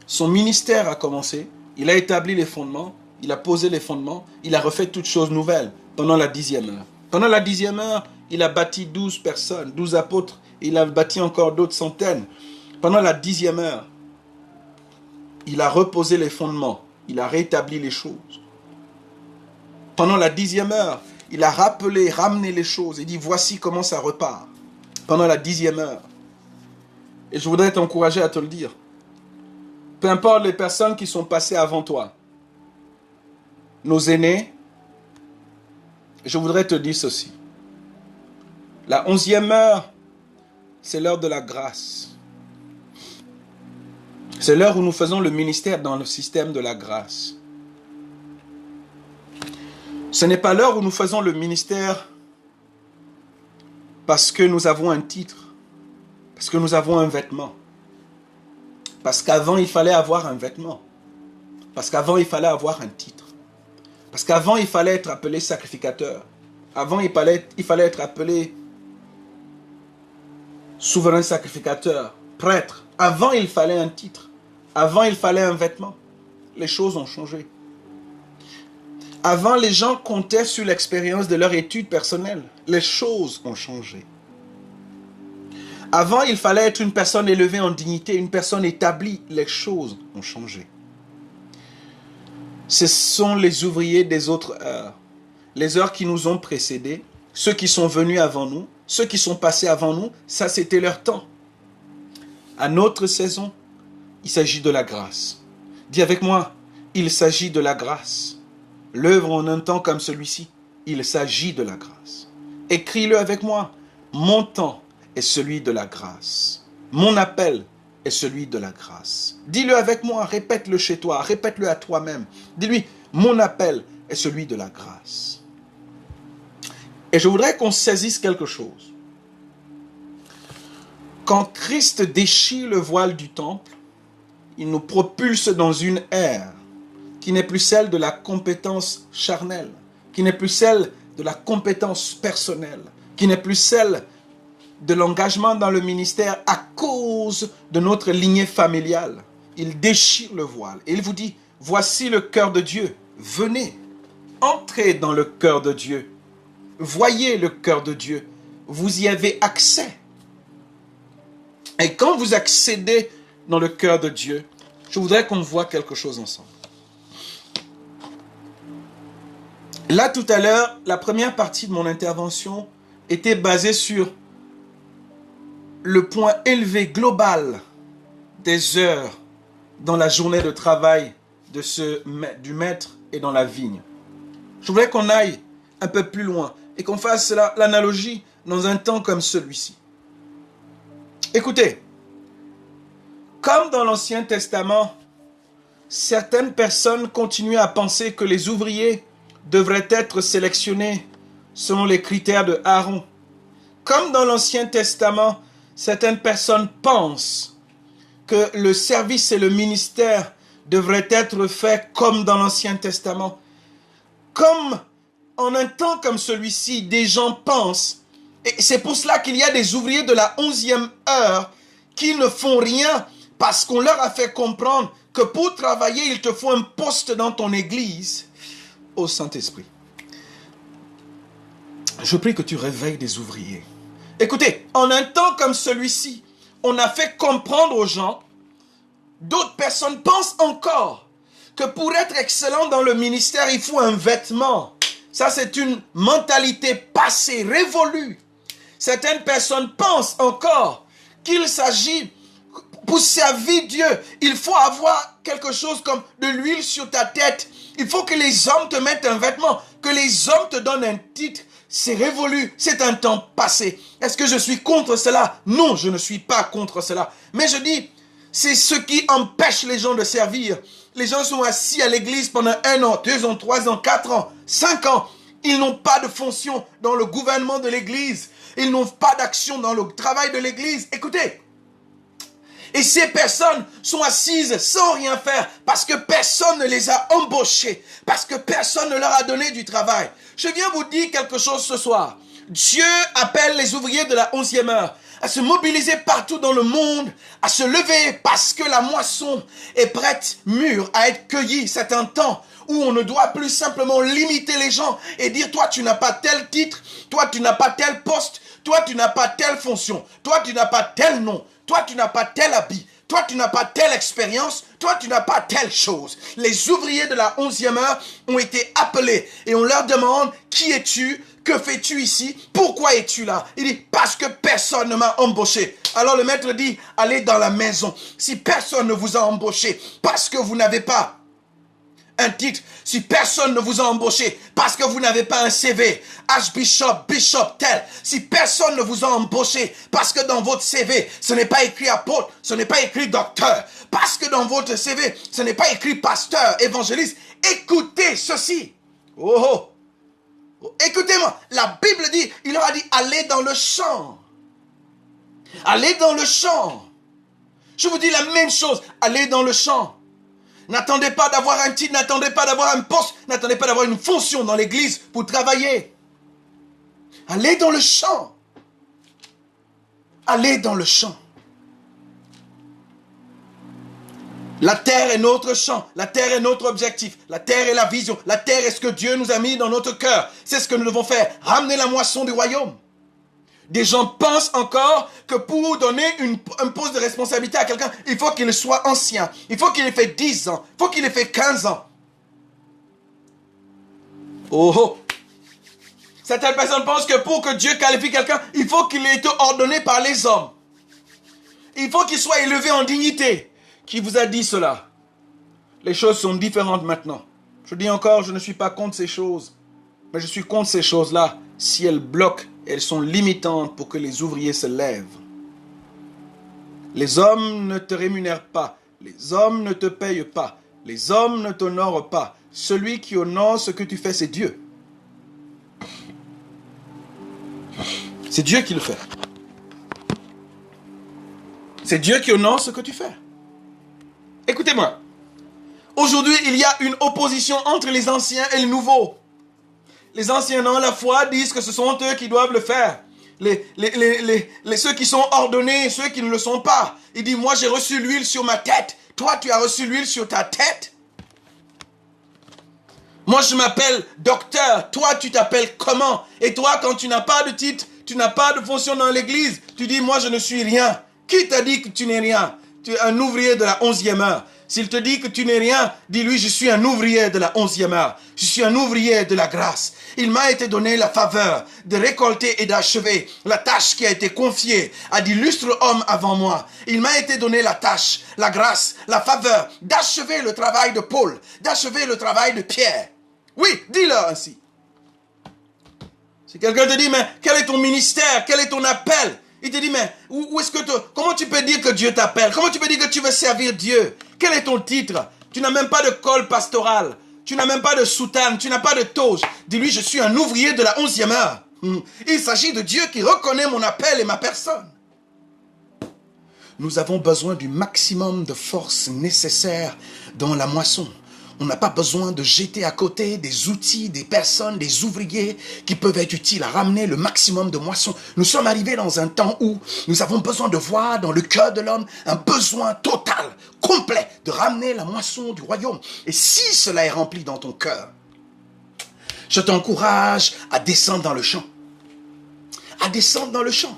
son ministère a commencé. Il a établi les fondements. Il a posé les fondements. Il a refait toutes choses nouvelles pendant la 10e heure. Pendant la 10e heure, il a bâti 12 personnes, 12 apôtres. Il a bâti encore d'autres centaines. Pendant la 10e heure, il a reposé les fondements. Il a rétabli les choses. Pendant la 10e heure, il a ramené les choses et dit voici comment ça repart. Pendant la 10e heure. Et je voudrais t'encourager à te le dire. Peu importe les personnes qui sont passées avant toi, nos aînés, je voudrais te dire ceci. La 11e heure, c'est l'heure de la grâce. C'est l'heure où nous faisons le ministère dans le système de la grâce. Ce n'est pas l'heure où nous faisons le ministère parce que nous avons un titre, parce que nous avons un vêtement. Parce qu'avant, il fallait avoir un vêtement. Parce qu'avant, il fallait avoir un titre. Parce qu'avant, il fallait être appelé sacrificateur. Avant, il fallait être appelé souverain sacrificateur, prêtre. Avant, il fallait un titre. Avant, il fallait un vêtement. Les choses ont changé. Avant, les gens comptaient sur l'expérience de leur étude personnelle. Les choses ont changé. Avant, il fallait être une personne élevée en dignité, une personne établie. Les choses ont changé. Ce sont les ouvriers des autres heures. Les heures qui nous ont précédés, ceux qui sont venus avant nous, ceux qui sont passés avant nous, ça c'était leur temps. À notre saison, il s'agit de la grâce. Dis avec moi, il s'agit de la grâce. L'œuvre en un temps comme celui-ci, il s'agit de la grâce. Écris-le avec moi. Mon temps est celui de la grâce. Mon appel est celui de la grâce. Dis-le avec moi, répète-le chez toi, répète-le à toi-même. Dis-lui, mon appel est celui de la grâce. Et je voudrais qu'on saisisse quelque chose. Quand Christ déchire le voile du temple, il nous propulse dans une ère qui n'est plus celle de la compétence charnelle, qui n'est plus celle de la compétence personnelle, qui n'est plus celle de l'engagement dans le ministère à cause de notre lignée familiale. Il déchire le voile et il vous dit, voici le cœur de Dieu, venez, entrez dans le cœur de Dieu, voyez le cœur de Dieu, vous y avez accès. Et quand vous accédez dans le cœur de Dieu, je voudrais qu'on voit quelque chose ensemble. Là, tout à l'heure, la première partie de mon intervention était basée sur le point élevé global des heures dans la journée de travail du maître et dans la vigne. Je voudrais qu'on aille un peu plus loin et qu'on fasse l'analogie dans un temps comme celui-ci. Écoutez, comme dans l'Ancien Testament, certaines personnes continuaient à penser que les ouvriers devraient être sélectionnés selon les critères de Aaron. Comme dans l'Ancien Testament, certaines personnes pensent que le service et le ministère devraient être faits comme dans l'Ancien Testament. Comme en un temps comme celui-ci, des gens pensent, et c'est pour cela qu'il y a des ouvriers de la 11e heure qui ne font rien parce qu'on leur a fait comprendre que pour travailler, il te faut un poste dans ton église. Ô Saint-Esprit, je prie que tu réveilles des ouvriers. Écoutez, en un temps comme celui-ci, on a fait comprendre aux gens, d'autres personnes pensent encore que pour être excellent dans le ministère, il faut un vêtement. Ça, c'est une mentalité passée, révolue. Certaines personnes pensent encore qu'il s'agit, pour servir Dieu, il faut avoir quelque chose comme de l'huile sur ta tête. Il faut que les hommes te mettent un vêtement, que les hommes te donnent un titre. C'est révolu, c'est un temps passé. Est-ce que je suis contre cela? Non, je ne suis pas contre cela. Mais je dis, c'est ce qui empêche les gens de servir. Les gens sont assis à l'église pendant 1 an, 2 ans, 3 ans, 4 ans, 5 ans. Ils n'ont pas de fonction dans le gouvernement de l'église. Ils n'ont pas d'action dans le travail de l'église. Écoutez. Et ces personnes sont assises sans rien faire parce que personne ne les a embauchés, parce que personne ne leur a donné du travail. Je viens vous dire quelque chose ce soir. Dieu appelle les ouvriers de la 11e heure à se mobiliser partout dans le monde, à se lever parce que la moisson est prête, mûre, à être cueillie. C'est un temps où on ne doit plus simplement limiter les gens et dire toi tu n'as pas tel titre, toi tu n'as pas tel poste, toi tu n'as pas telle fonction, toi tu n'as pas tel nom. Toi, tu n'as pas tel habit. Toi, tu n'as pas telle expérience. Toi, tu n'as pas telle chose. Les ouvriers de la 11e heure ont été appelés et on leur demande, qui es-tu? Que fais-tu ici? Pourquoi es-tu là? Il dit, parce que personne ne m'a embauché. Alors le maître dit, allez dans la maison. Si personne ne vous a embauché parce que vous n'avez pas un titre, si personne ne vous a embauché parce que vous n'avez pas un CV, Archbishop, Bishop, tel, si personne ne vous a embauché parce que dans votre CV, ce n'est pas écrit apôtre, ce n'est pas écrit docteur, parce que dans votre CV, ce n'est pas écrit pasteur, évangéliste, écoutez ceci. Oh, oh. Écoutez-moi, la Bible dit, il leur a dit, allez dans le champ. Allez dans le champ. Je vous dis la même chose, allez dans le champ. N'attendez pas d'avoir un titre, n'attendez pas d'avoir un poste, n'attendez pas d'avoir une fonction dans l'église pour travailler. Allez dans le champ. Allez dans le champ. La terre est notre champ, la terre est notre objectif, la terre est la vision, la terre est ce que Dieu nous a mis dans notre cœur. C'est ce que nous devons faire, ramener la moisson du royaume. Des gens pensent encore que pour donner un poste de responsabilité à quelqu'un, il faut qu'il soit ancien. Il faut qu'il ait fait 10 ans. Il faut qu'il ait fait 15 ans. Oh oh. Certaines personnes pensent que pour que Dieu qualifie quelqu'un, il faut qu'il ait été ordonné par les hommes. Il faut qu'il soit élevé en dignité. Qui vous a dit cela? Les choses sont différentes maintenant. Je dis encore, je ne suis pas contre ces choses. Mais je suis contre ces choses-là si elles bloquent, elles sont limitantes pour que les ouvriers se lèvent. Les hommes ne te rémunèrent pas. Les hommes ne te payent pas. Les hommes ne t'honorent pas. Celui qui honore ce que tu fais, c'est Dieu. C'est Dieu qui le fait. C'est Dieu qui honore ce que tu fais. Écoutez-moi. Aujourd'hui, il y a une opposition entre les anciens et les nouveaux. Les anciens dans la foi disent que ce sont eux qui doivent le faire. Ceux qui sont ordonnés, ceux qui ne le sont pas. Il dit, moi j'ai reçu l'huile sur ma tête. Toi, tu as reçu l'huile sur ta tête. Moi, je m'appelle docteur. Toi, tu t'appelles comment? Et toi, quand tu n'as pas de titre, tu n'as pas de fonction dans l'église, tu dis, moi, je ne suis rien. Qui t'a dit que tu n'es rien? Tu es un ouvrier de la 11e heure. S'il te dit que tu n'es rien, dis-lui, je suis un ouvrier de la 11e heure. Je suis un ouvrier de la grâce. Il m'a été donné la faveur de récolter et d'achever la tâche qui a été confiée à d'illustres hommes avant moi. Il m'a été donné la tâche, la grâce, la faveur d'achever le travail de Paul, d'achever le travail de Pierre. Oui, dis-leur ainsi. Si quelqu'un te dit, mais quel est ton ministère? Quel est ton appel? Il te dit, mais où est-ce que comment tu peux dire que Dieu t'appelle? Comment tu peux dire que tu veux servir Dieu? Quel est ton titre? Tu n'as même pas de col pastoral. Tu n'as même pas de soutane. Tu n'as pas de toge. Dis-lui, je suis un ouvrier de la 11e heure. Il s'agit de Dieu qui reconnaît mon appel et ma personne. Nous avons besoin du maximum de force nécessaire dans la moisson. On n'a pas besoin de jeter à côté des outils, des personnes, des ouvriers qui peuvent être utiles à ramener le maximum de moisson. Nous sommes arrivés dans un temps où nous avons besoin de voir dans le cœur de l'homme un besoin total, complet, de ramener la moisson du royaume. Et si cela est rempli dans ton cœur, je t'encourage à descendre dans le champ. À descendre dans le champ.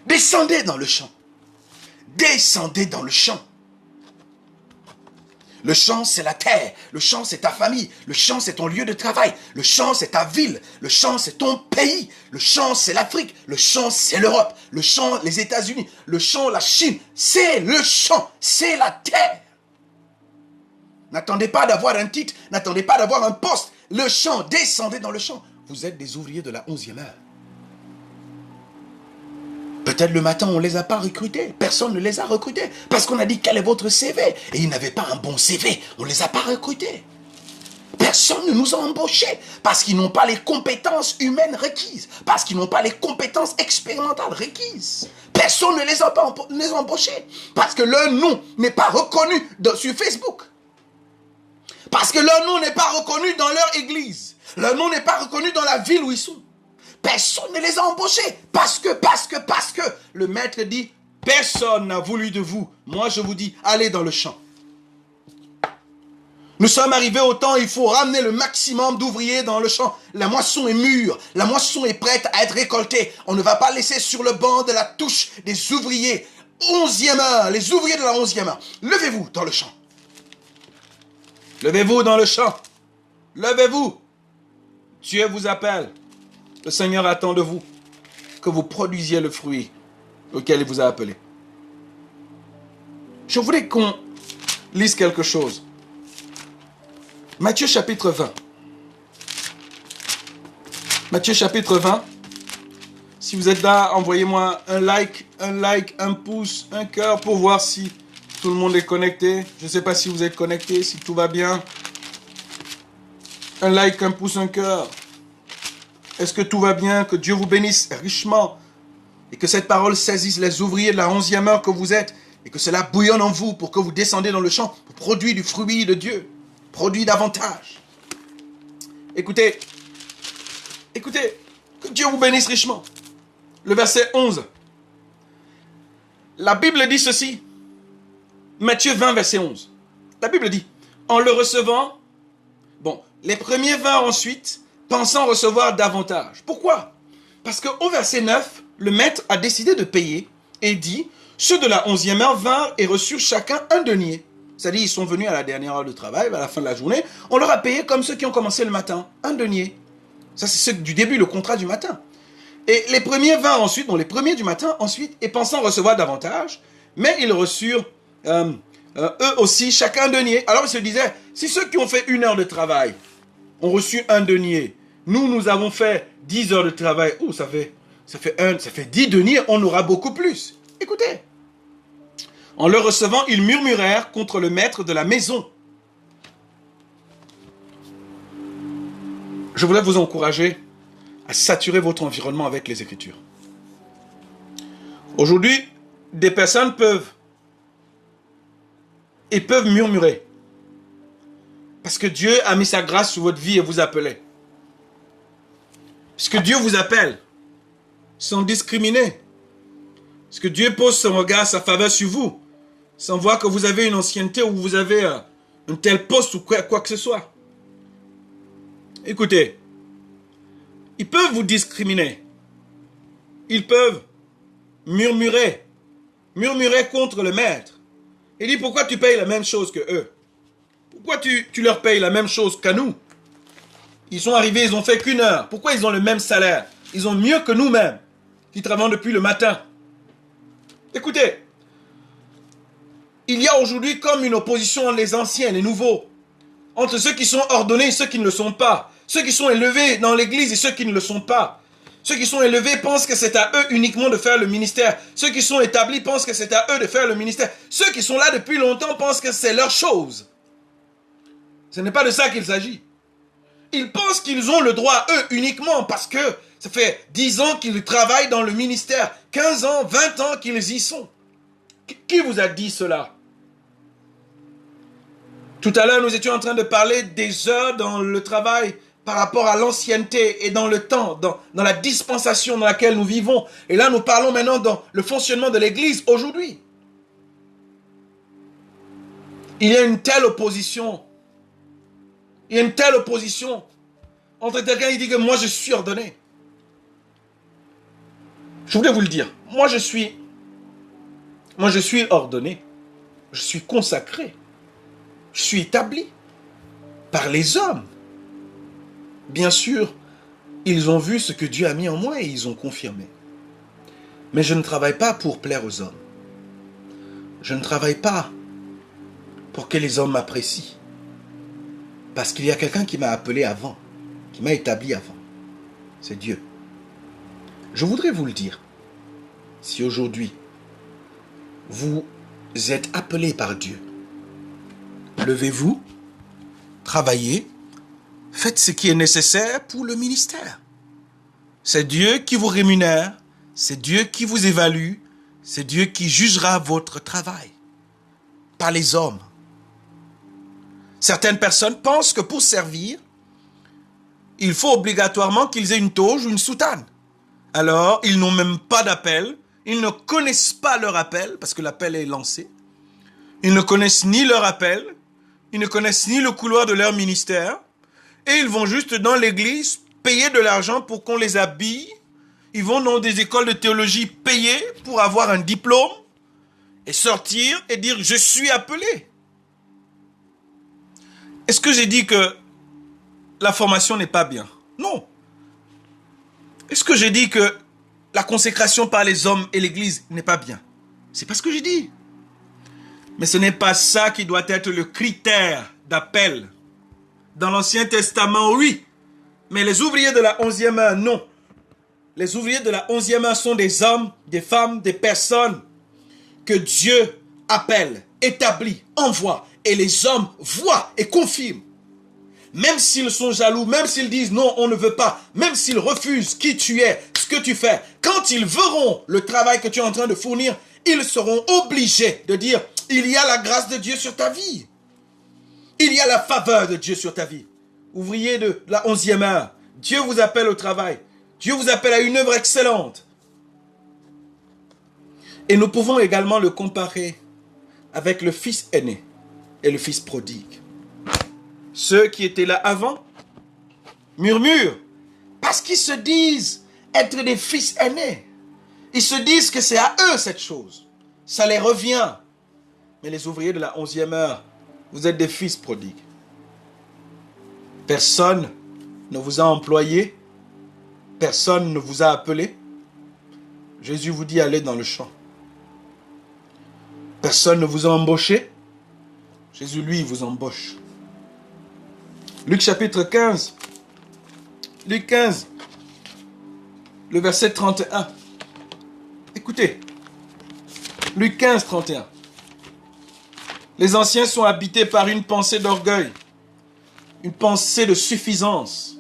Descendez dans le champ. Descendez dans le champ. Le champ, c'est la terre. Le champ, c'est ta famille. Le champ, c'est ton lieu de travail. Le champ, c'est ta ville. Le champ, c'est ton pays. Le champ, c'est l'Afrique. Le champ, c'est l'Europe. Le champ, les États-Unis. Le champ, la Chine. C'est le champ. C'est la terre. N'attendez pas d'avoir un titre. N'attendez pas d'avoir un poste. Le champ, descendez dans le champ. Vous êtes des ouvriers de la 11e heure. Peut-être le matin, on ne les a pas recrutés. Personne ne les a recrutés. Parce qu'on a dit, quel est votre CV? Et ils n'avaient pas un bon CV. On ne les a pas recrutés. Personne ne nous a embauchés. Parce qu'ils n'ont pas les compétences humaines requises. Parce qu'ils n'ont pas les compétences expérimentales requises. Personne ne les a pas embauchés. Parce que leur nom n'est pas reconnu sur Facebook. Parce que leur nom n'est pas reconnu dans leur église. Leur nom n'est pas reconnu dans la ville où ils sont. Personne ne les a embauchés. Parce que le maître dit, personne n'a voulu de vous. Moi, je vous dis, allez dans le champ. Nous sommes arrivés au temps, il faut ramener le maximum d'ouvriers dans le champ. La moisson est mûre. La moisson est prête à être récoltée. On ne va pas laisser sur le banc de la touche des ouvriers. 11e heure, les ouvriers de la 11e heure. Levez-vous dans le champ. Levez-vous dans le champ. Levez-vous. Dieu vous appelle. Le Seigneur attend de vous que vous produisiez le fruit auquel il vous a appelé. Je voudrais qu'on lise quelque chose. Matthieu chapitre 20. Matthieu chapitre 20. Si vous êtes là, envoyez-moi un like, un pouce, un cœur pour voir si tout le monde est connecté. Je ne sais pas si vous êtes connecté, si tout va bien. Un like, un pouce, un cœur. Est-ce que tout va bien? Que Dieu vous bénisse richement. Et que cette parole saisisse les ouvriers de la 11e heure que vous êtes. Et que cela bouillonne en vous pour que vous descendez dans le champ. Pour produire du fruit de Dieu. Produire davantage. Écoutez. Que Dieu vous bénisse richement. Le verset 11. La Bible dit ceci. Matthieu 20, verset 11. La Bible dit, en le recevant, les premiers vinrent ensuite, pensant recevoir davantage. Pourquoi? Parce qu'au verset 9, le maître a décidé de payer et dit, ceux de la 11e heure vinrent et reçurent chacun un denier. C'est-à-dire, ils sont venus à la dernière heure de travail, à la fin de la journée, on leur a payé comme ceux qui ont commencé le matin, un denier. Ça, c'est ceux du début, le contrat du matin. Et les premiers vinrent ensuite, les premiers du matin ensuite, et pensant recevoir davantage, mais ils reçurent eux aussi chacun un denier. Alors ils se disaient, si ceux qui ont fait 1 heure de travail ont reçu un denier, nous avons fait 10 heures de travail, ça fait 10 deniers, on aura beaucoup plus. Écoutez, en le recevant, ils murmurèrent contre le maître de la maison. Je voudrais vous encourager à saturer votre environnement avec les Écritures. Aujourd'hui, des personnes peuvent murmurer. Parce que Dieu a mis sa grâce sur votre vie et vous appelait. Parce que Dieu vous appelle sans discriminer. Parce que Dieu pose son regard, sa faveur sur vous, sans voir que vous avez une ancienneté ou vous avez un tel poste ou quoi que ce soit. Écoutez, ils peuvent vous discriminer. Ils peuvent murmurer contre le maître. Il dit, pourquoi tu payes la même chose que eux? Pourquoi tu leur payes la même chose qu'à nous? Ils sont arrivés, ils ont fait qu'1 heure. Pourquoi ils ont le même salaire? Ils ont mieux que nous-mêmes, qui travaillons depuis le matin. Écoutez, il y a aujourd'hui comme une opposition entre les anciens et les nouveaux, entre ceux qui sont ordonnés et ceux qui ne le sont pas, ceux qui sont élevés dans l'église et ceux qui ne le sont pas. Ceux qui sont élevés pensent que c'est à eux uniquement de faire le ministère. Ceux qui sont établis pensent que c'est à eux de faire le ministère. Ceux qui sont là depuis longtemps pensent que c'est leur chose. Ce n'est pas de ça qu'il s'agit. Ils pensent qu'ils ont le droit, eux, uniquement parce que ça fait 10 ans qu'ils travaillent dans le ministère, 15 ans, 20 ans qu'ils y sont. Qui vous a dit cela? Tout à l'heure, nous étions en train de parler des heures dans le travail par rapport à l'ancienneté et dans le temps, dans la dispensation dans laquelle nous vivons. Et là, nous parlons maintenant dans le fonctionnement de l'Église aujourd'hui. Il y a une telle opposition. Il y a une telle opposition entre quelqu'un qui dit que moi je suis ordonné. Je voulais vous le dire. Moi je suis ordonné. Je suis consacré. Je suis établi par les hommes. Bien sûr, ils ont vu ce que Dieu a mis en moi et ils ont confirmé. Mais je ne travaille pas pour plaire aux hommes. Je ne travaille pas pour que les hommes m'apprécient. Parce qu'il y a quelqu'un qui m'a appelé avant, qui m'a établi avant. C'est Dieu. Je voudrais vous le dire. Si aujourd'hui, vous êtes appelé par Dieu, levez-vous, travaillez, faites ce qui est nécessaire pour le ministère. C'est Dieu qui vous rémunère, c'est Dieu qui vous évalue, c'est Dieu qui jugera votre travail, pas les hommes. Certaines personnes pensent que pour servir, il faut obligatoirement qu'ils aient une toge ou une soutane. Alors, ils n'ont même pas d'appel, ils ne connaissent pas leur appel, parce que l'appel est lancé. Ils ne connaissent ni leur appel, ils ne connaissent ni le couloir de leur ministère, et ils vont juste dans l'église payer de l'argent pour qu'on les habille. Ils vont dans des écoles de théologie payer pour avoir un diplôme, et sortir et dire « je suis appelé ». Est-ce que j'ai dit que la formation n'est pas bien? Non. Est-ce que j'ai dit que la consécration par les hommes et l'Église n'est pas bien? C'est pas ce que j'ai dit. Mais ce n'est pas ça qui doit être le critère d'appel. Dans l'Ancien Testament, oui. Mais les ouvriers de la 11e heure, non. Les ouvriers de la 11e heure sont des hommes, des femmes, des personnes que Dieu appelle, établit, envoie. Et les hommes voient et confirment. Même s'ils sont jaloux, même s'ils disent non, on ne veut pas, même s'ils refusent qui tu es, ce que tu fais, quand ils verront le travail que tu es en train de fournir, ils seront obligés de dire, il y a la grâce de Dieu sur ta vie. Il y a la faveur de Dieu sur ta vie. Ouvrier de la 11e heure, Dieu vous appelle au travail. Dieu vous appelle à une œuvre excellente. Et nous pouvons également le comparer avec le fils aîné et le fils prodigue. Ceux qui étaient là avant murmurent parce qu'ils se disent être des fils aînés. Ils se disent que c'est à eux cette chose. Ça les revient. Mais les ouvriers de la 11e heure, vous êtes des fils prodigues. Personne ne vous a employé personne ne vous a appelé, Jésus vous dit allez dans le champ. Personne ne vous a embauché, Jésus lui vous embauche. Luc chapitre 15, Luc 15, le verset 31. Écoutez, Luc 15, 31. Les anciens sont habités par une pensée d'orgueil, une pensée de suffisance.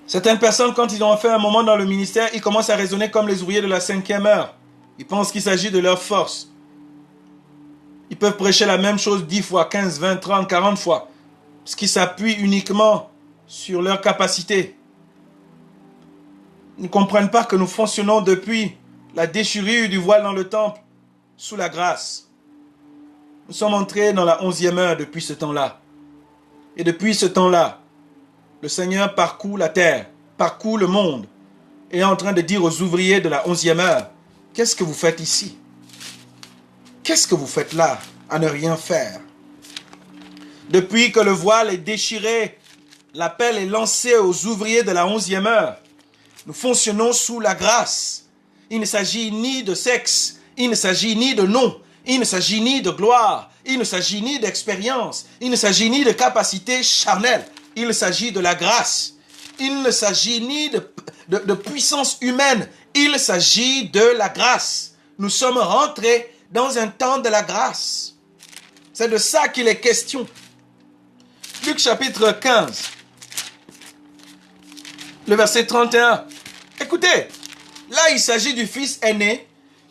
Certaines personnes, quand ils ont fait un moment dans le ministère, ils commencent à raisonner comme les ouvriers de la 5e heure. Ils pensent qu'il s'agit de leur force. Ils peuvent prêcher la même chose 10 fois, 15, 20, 30, 40 fois. Parce qu'ils s'appuient uniquement sur leur capacité. Ils ne comprennent pas que nous fonctionnons depuis la déchirure du voile dans le temple, sous la grâce. Nous sommes entrés dans la 11e heure depuis ce temps-là. Et depuis ce temps-là, le Seigneur parcourt la terre, parcourt le monde, et est en train de dire aux ouvriers de la 11e heure, qu'est-ce que vous faites ici? Qu'est-ce que vous faites là, à ne rien faire? Depuis que le voile est déchiré, l'appel est lancé aux ouvriers de la 11e heure. Nous fonctionnons sous la grâce. Il ne s'agit ni de sexe, il ne s'agit ni de nom, il ne s'agit ni de gloire, il ne s'agit ni d'expérience, il ne s'agit ni de capacité charnelle, il s'agit de la grâce. Il ne s'agit ni de puissance humaine, il s'agit de la grâce. Nous sommes rentrés dans un temps de la grâce. C'est de ça qu'il est question. Luc chapitre 15, le verset 31. Écoutez, là il s'agit du fils aîné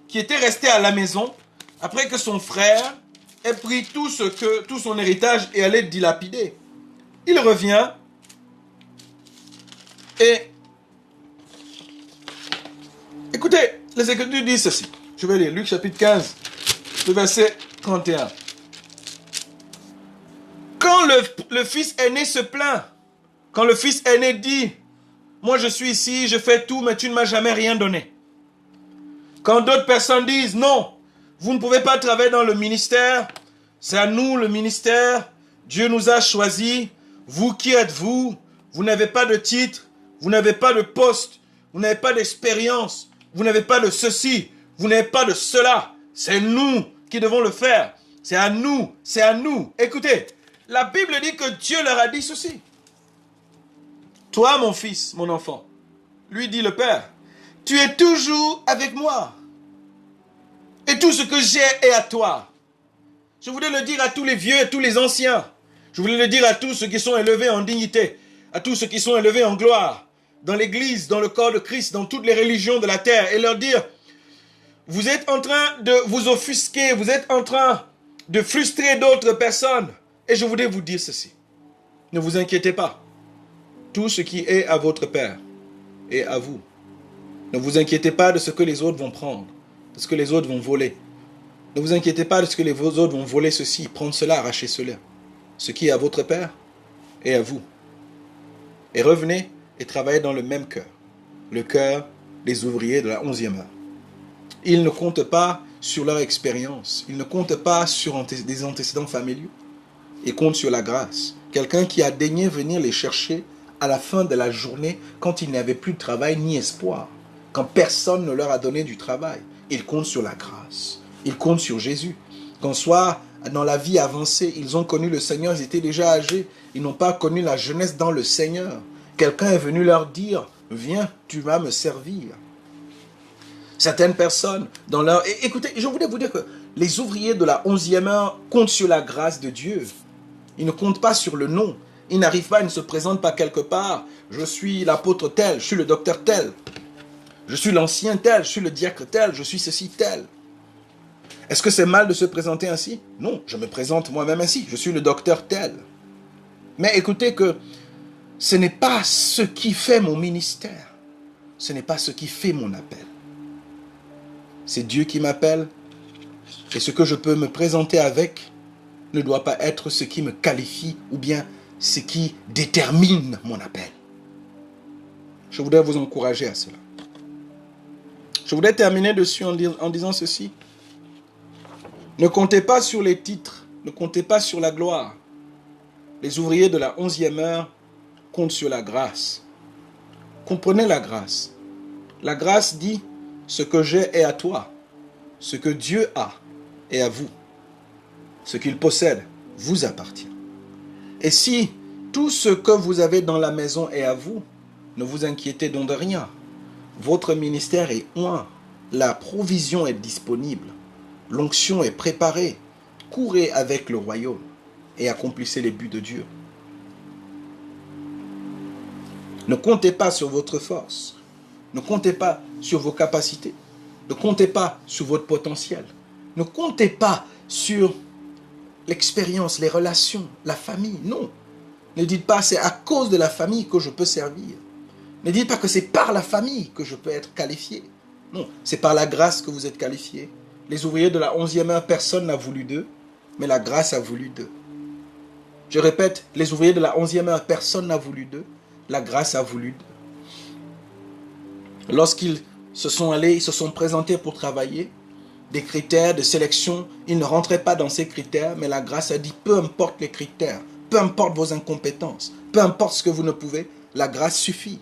qui était resté à la maison après que son frère ait pris tout son héritage et allait dilapider. Il revient et écoutez, les Écritures disent ceci. Je vais lire Luc chapitre 15, le verset 31. Quand le fils aîné se plaint, quand le fils aîné dit, moi je suis ici, je fais tout, mais tu ne m'as jamais rien donné. Quand d'autres personnes disent, non, vous ne pouvez pas travailler dans le ministère, c'est à nous le ministère, Dieu nous a choisis, vous qui êtes-vous, vous n'avez pas de titre, vous n'avez pas de poste, vous n'avez pas d'expérience, vous n'avez pas de ceci, vous n'avez pas de cela, c'est nous qui devons le faire, c'est à nous, c'est à nous. Écoutez, la Bible dit que Dieu leur a dit ceci. Toi, mon fils, mon enfant, lui dit le Père, tu es toujours avec moi. Et tout ce que j'ai est à toi. Je voulais le dire à tous les vieux et tous les anciens. Je voulais le dire à tous ceux qui sont élevés en dignité, à tous ceux qui sont élevés en gloire, dans l'église, dans le corps de Christ, dans toutes les religions de la terre, et leur dire, vous êtes en train de vous offusquer, vous êtes en train de frustrer d'autres personnes. Et je voulais vous dire ceci. Ne vous inquiétez pas. Tout ce qui est à votre Père est à vous. Ne vous inquiétez pas de ce que les autres vont prendre, de ce que les autres vont voler. Ne vous inquiétez pas de ce que les autres vont voler ceci, prendre cela, arracher cela. Ce qui est à votre Père est à vous. Et revenez et travaillez dans le même cœur, le cœur des ouvriers de la 11e heure. Ils ne comptent pas sur leur expérience, ils ne comptent pas sur des antécédents familiaux. Ils comptent sur la grâce. Quelqu'un qui a daigné venir les chercher à la fin de la journée quand il n'y avait plus de travail ni espoir. Quand personne ne leur a donné du travail. Ils comptent sur la grâce. Ils comptent sur Jésus. Qu'en soit dans la vie avancée, ils ont connu le Seigneur, ils étaient déjà âgés. Ils n'ont pas connu la jeunesse dans le Seigneur. Quelqu'un est venu leur dire, viens, tu vas me servir. Certaines personnes, dans leur... Écoutez, je voulais vous dire que les ouvriers de la 11e heure comptent sur la grâce de Dieu. Ils ne comptent pas sur le nom. Ils n'arrivent pas, ils ne se présentent pas quelque part. Je suis l'apôtre tel, je suis le docteur tel. Je suis l'ancien tel, je suis le diacre tel, je suis ceci tel. Est-ce que c'est mal de se présenter ainsi? Non, je me présente moi-même ainsi. Je suis le docteur tel. Mais écoutez que ce n'est pas ce qui fait mon ministère. Ce n'est pas ce qui fait mon appel. C'est Dieu qui m'appelle. Et ce que je peux me présenter avec ne doit pas être ce qui me qualifie ou bien ce qui détermine mon appel. Je voudrais vous encourager à cela. Je voudrais terminer dessus en disant ceci. Ne comptez pas sur les titres, ne comptez pas sur la gloire. Les ouvriers de la 11e heure comptent sur la grâce. Comprenez la grâce. La grâce dit, ce que j'ai est à toi. Ce que Dieu a est à vous. Ce qu'il possède vous appartient. Et si tout ce que vous avez dans la maison est à vous, ne vous inquiétez donc de rien. Votre ministère est oint. La provision est disponible. L'onction est préparée. Courez avec le royaume et accomplissez les buts de Dieu. Ne comptez pas sur votre force. Ne comptez pas sur vos capacités. Ne comptez pas sur votre potentiel. Ne comptez pas sur l'expérience, les relations, la famille. Non. Ne dites pas c'est à cause de la famille que je peux servir. Ne dites pas que c'est par la famille que je peux être qualifié. Non, c'est par la grâce que vous êtes qualifié. Les ouvriers de la 11e heure, personne n'a voulu d'eux, mais la grâce a voulu d'eux. Je répète, les ouvriers de la 11e heure, personne n'a voulu d'eux, la grâce a voulu d'eux. Lorsqu'ils se sont allés, ils se sont présentés pour travailler, des critères de sélection, ils ne rentraient pas dans ces critères, mais la grâce a dit, peu importe les critères, peu importe vos incompétences, peu importe ce que vous ne pouvez, la grâce suffit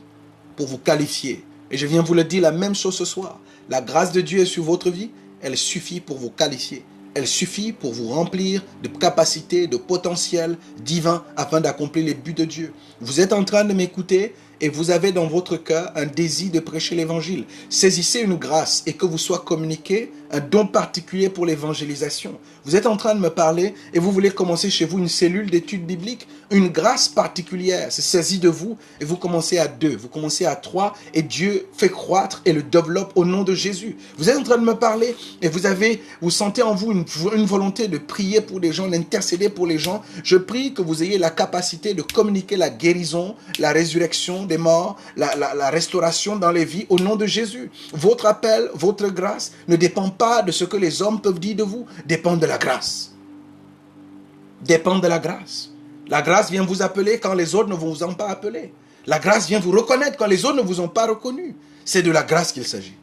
pour vous qualifier. Et je viens vous le dire la même chose ce soir. La grâce de Dieu est sur votre vie, elle suffit pour vous qualifier. Elle suffit pour vous remplir de capacités, de potentiel divin afin d'accomplir les buts de Dieu. Vous êtes en train de m'écouter et vous avez dans votre cœur un désir de prêcher l'évangile. Saisissez une grâce et que vous soit communiqué un don particulier pour l'évangélisation. Vous êtes en train de me parler et vous voulez commencer chez vous une cellule d'études bibliques. Une grâce particulière se saisit de vous et vous commencez à 2, vous commencez à 3 et Dieu fait croître et le développe au nom de Jésus. Vous êtes en train de me parler et vous sentez en vous une volonté de prier pour les gens, d'intercéder pour les gens. Je prie que vous ayez la capacité de communiquer la guérison, la résurrection des morts, la restauration dans les vies au nom de Jésus. Votre appel, votre grâce ne dépend pas de ce que les hommes peuvent dire de vous, dépend de la grâce. Dépend de la grâce. La grâce vient vous appeler quand les autres ne vous ont pas appelé. La grâce vient vous reconnaître quand les autres ne vous ont pas reconnu. C'est de la grâce qu'il s'agit.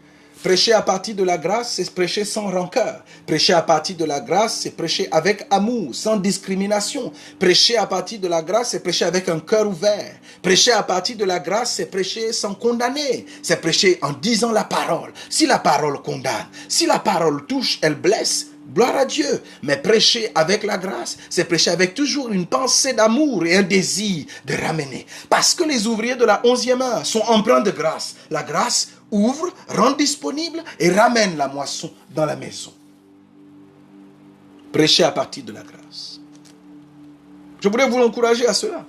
Prêcher à partir de la grâce, c'est prêcher sans rancœur. Prêcher à partir de la grâce, c'est prêcher avec amour, sans discrimination. Prêcher à partir de la grâce, c'est prêcher avec un cœur ouvert. Prêcher à partir de la grâce, c'est prêcher sans condamner. C'est prêcher en disant la parole. Si la parole condamne, si la parole touche, elle blesse. Gloire à Dieu. Mais prêcher avec la grâce, c'est prêcher avec toujours une pensée d'amour et un désir de ramener. Parce que les ouvriers de la 11e heure sont empreints de grâce. La grâce ouvre, rend disponible et ramène la moisson dans la maison. Prêcher à partir de la grâce. Je voudrais vous encourager à cela.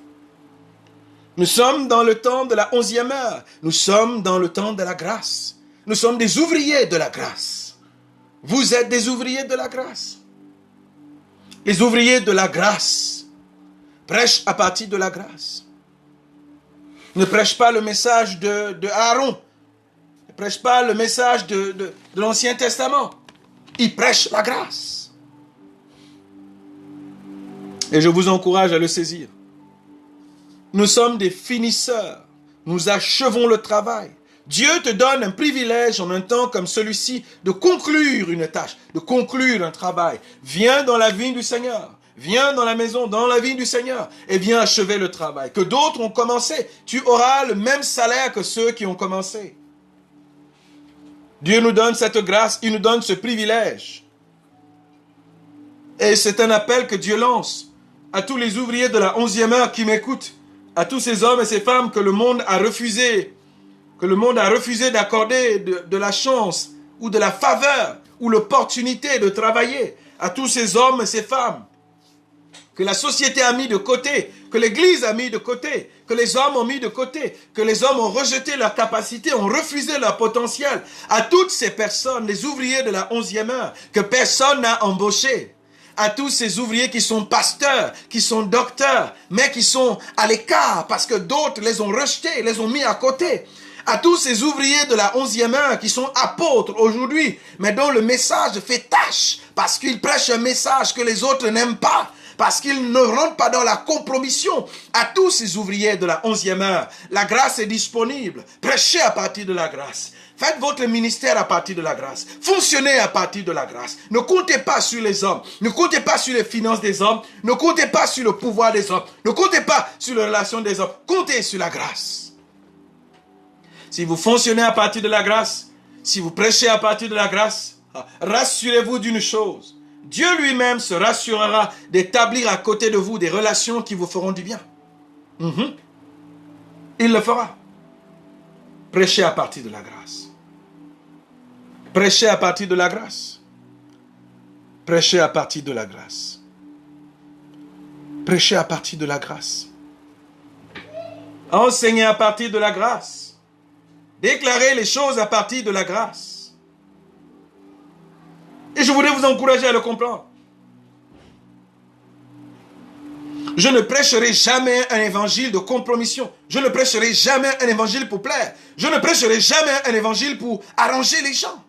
Nous sommes dans le temps de la 11e heure. Nous sommes dans le temps de la grâce. Nous sommes des ouvriers de la grâce. Vous êtes des ouvriers de la grâce. Les ouvriers de la grâce prêchent à partir de la grâce. Ne prêchent pas le message de Aaron. Ne prêchent pas le message de l'Ancien Testament. Ils prêchent la grâce. Et je vous encourage à le saisir. Nous sommes des finisseurs. Nous achevons le travail. Dieu te donne un privilège en un temps comme celui-ci de conclure une tâche, de conclure un travail. Viens dans la vie du Seigneur. Viens dans la maison, dans la vie du Seigneur et viens achever le travail. Que d'autres ont commencé, tu auras le même salaire que ceux qui ont commencé. Dieu nous donne cette grâce, il nous donne ce privilège. Et c'est un appel que Dieu lance à tous les ouvriers de la 11e heure qui m'écoutent, à tous ces hommes et ces femmes que le monde a refusé d'accorder de la chance ou de la faveur ou l'opportunité de travailler, à tous ces hommes et ces femmes que la société a mis de côté, que l'Église a mis de côté, que les hommes ont mis de côté, que les hommes ont rejeté leur capacité, ont refusé leur potentiel. À toutes ces personnes, les ouvriers de la 11e heure, que personne n'a embauché. À tous ces ouvriers qui sont pasteurs, qui sont docteurs, mais qui sont à l'écart parce que d'autres les ont rejetés, les ont mis à côté. À tous ces ouvriers de la 11e heure qui sont apôtres aujourd'hui, mais dont le message fait tâche parce qu'ils prêchent un message que les autres n'aiment pas, parce qu'ils ne rentrent pas dans la compromission. À tous ces ouvriers de la 11e heure, la grâce est disponible. Prêchez à partir de la grâce. Faites votre ministère à partir de la grâce. Fonctionnez à partir de la grâce. Ne comptez pas sur les hommes. Ne comptez pas sur les finances des hommes. Ne comptez pas sur le pouvoir des hommes. Ne comptez pas sur les relations des hommes. Comptez sur la grâce. si vous fonctionnez à partir de la grâce, si vous prêchez à partir de la grâce, rassurez-vous d'une chose. Dieu lui-même se rassurera d'établir à côté de vous des relations qui vous feront du bien. Il le fera. Prêchez à partir de la grâce. Prêchez à partir de la grâce. Prêchez à partir de la grâce. Prêchez à partir de la grâce. Enseignez à partir de la grâce. Déclarez les choses à partir de la grâce. Et je voudrais vous encourager à le comprendre. Je ne prêcherai jamais un évangile de compromission. Je ne prêcherai jamais un évangile pour plaire. Je ne prêcherai jamais un évangile pour arranger les gens.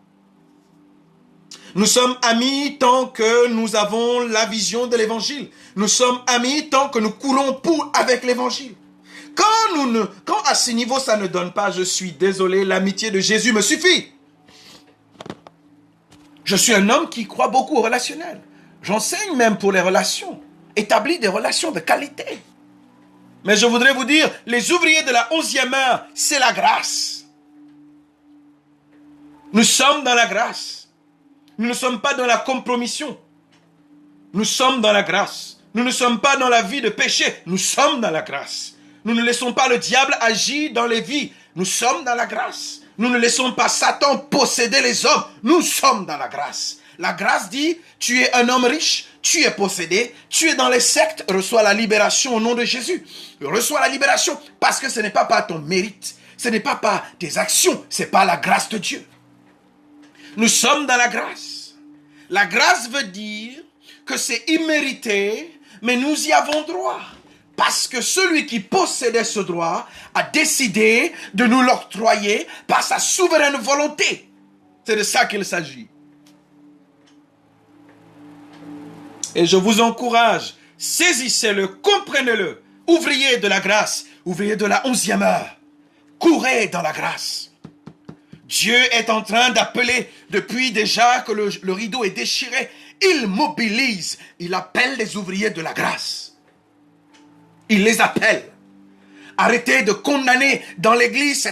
Nous sommes amis tant que nous avons la vision de l'évangile. Nous sommes amis tant que nous courons avec l'évangile. Quand à ce niveau ça ne donne pas, je suis désolé, l'amitié de Jésus me suffit. Je suis un homme qui croit beaucoup au relationnel. J'enseigne même pour les relations. Établir des relations de qualité. Mais je voudrais vous dire, les ouvriers de la 11e heure, c'est la grâce. Nous sommes dans la grâce. Nous ne sommes pas dans la compromission. Nous sommes dans la grâce. Nous ne sommes pas dans la vie de péché. Nous sommes dans la grâce. Nous ne laissons pas le diable agir dans les vies. Nous sommes dans la grâce. Nous ne laissons pas Satan posséder les hommes. Nous sommes dans la grâce. La grâce dit, tu es un homme riche, tu es possédé, tu es dans les sectes, reçois la libération au nom de Jésus. Reçois la libération parce que ce n'est pas par ton mérite, ce n'est pas par tes actions, c'est par la grâce de Dieu. Nous sommes dans la grâce. La grâce veut dire que c'est immérité, mais nous y avons droit. Parce que celui qui possédait ce droit a décidé de nous l'octroyer par sa souveraine volonté. C'est de ça qu'il s'agit. Et je vous encourage, saisissez-le, comprenez-le. Ouvriers de la grâce, ouvriers de la 11e heure, courez dans la grâce. Dieu est en train d'appeler depuis déjà que le rideau est déchiré. Il mobilise, il appelle les ouvriers de la grâce. Il les appelle. Arrêtez de condamner dans l'église,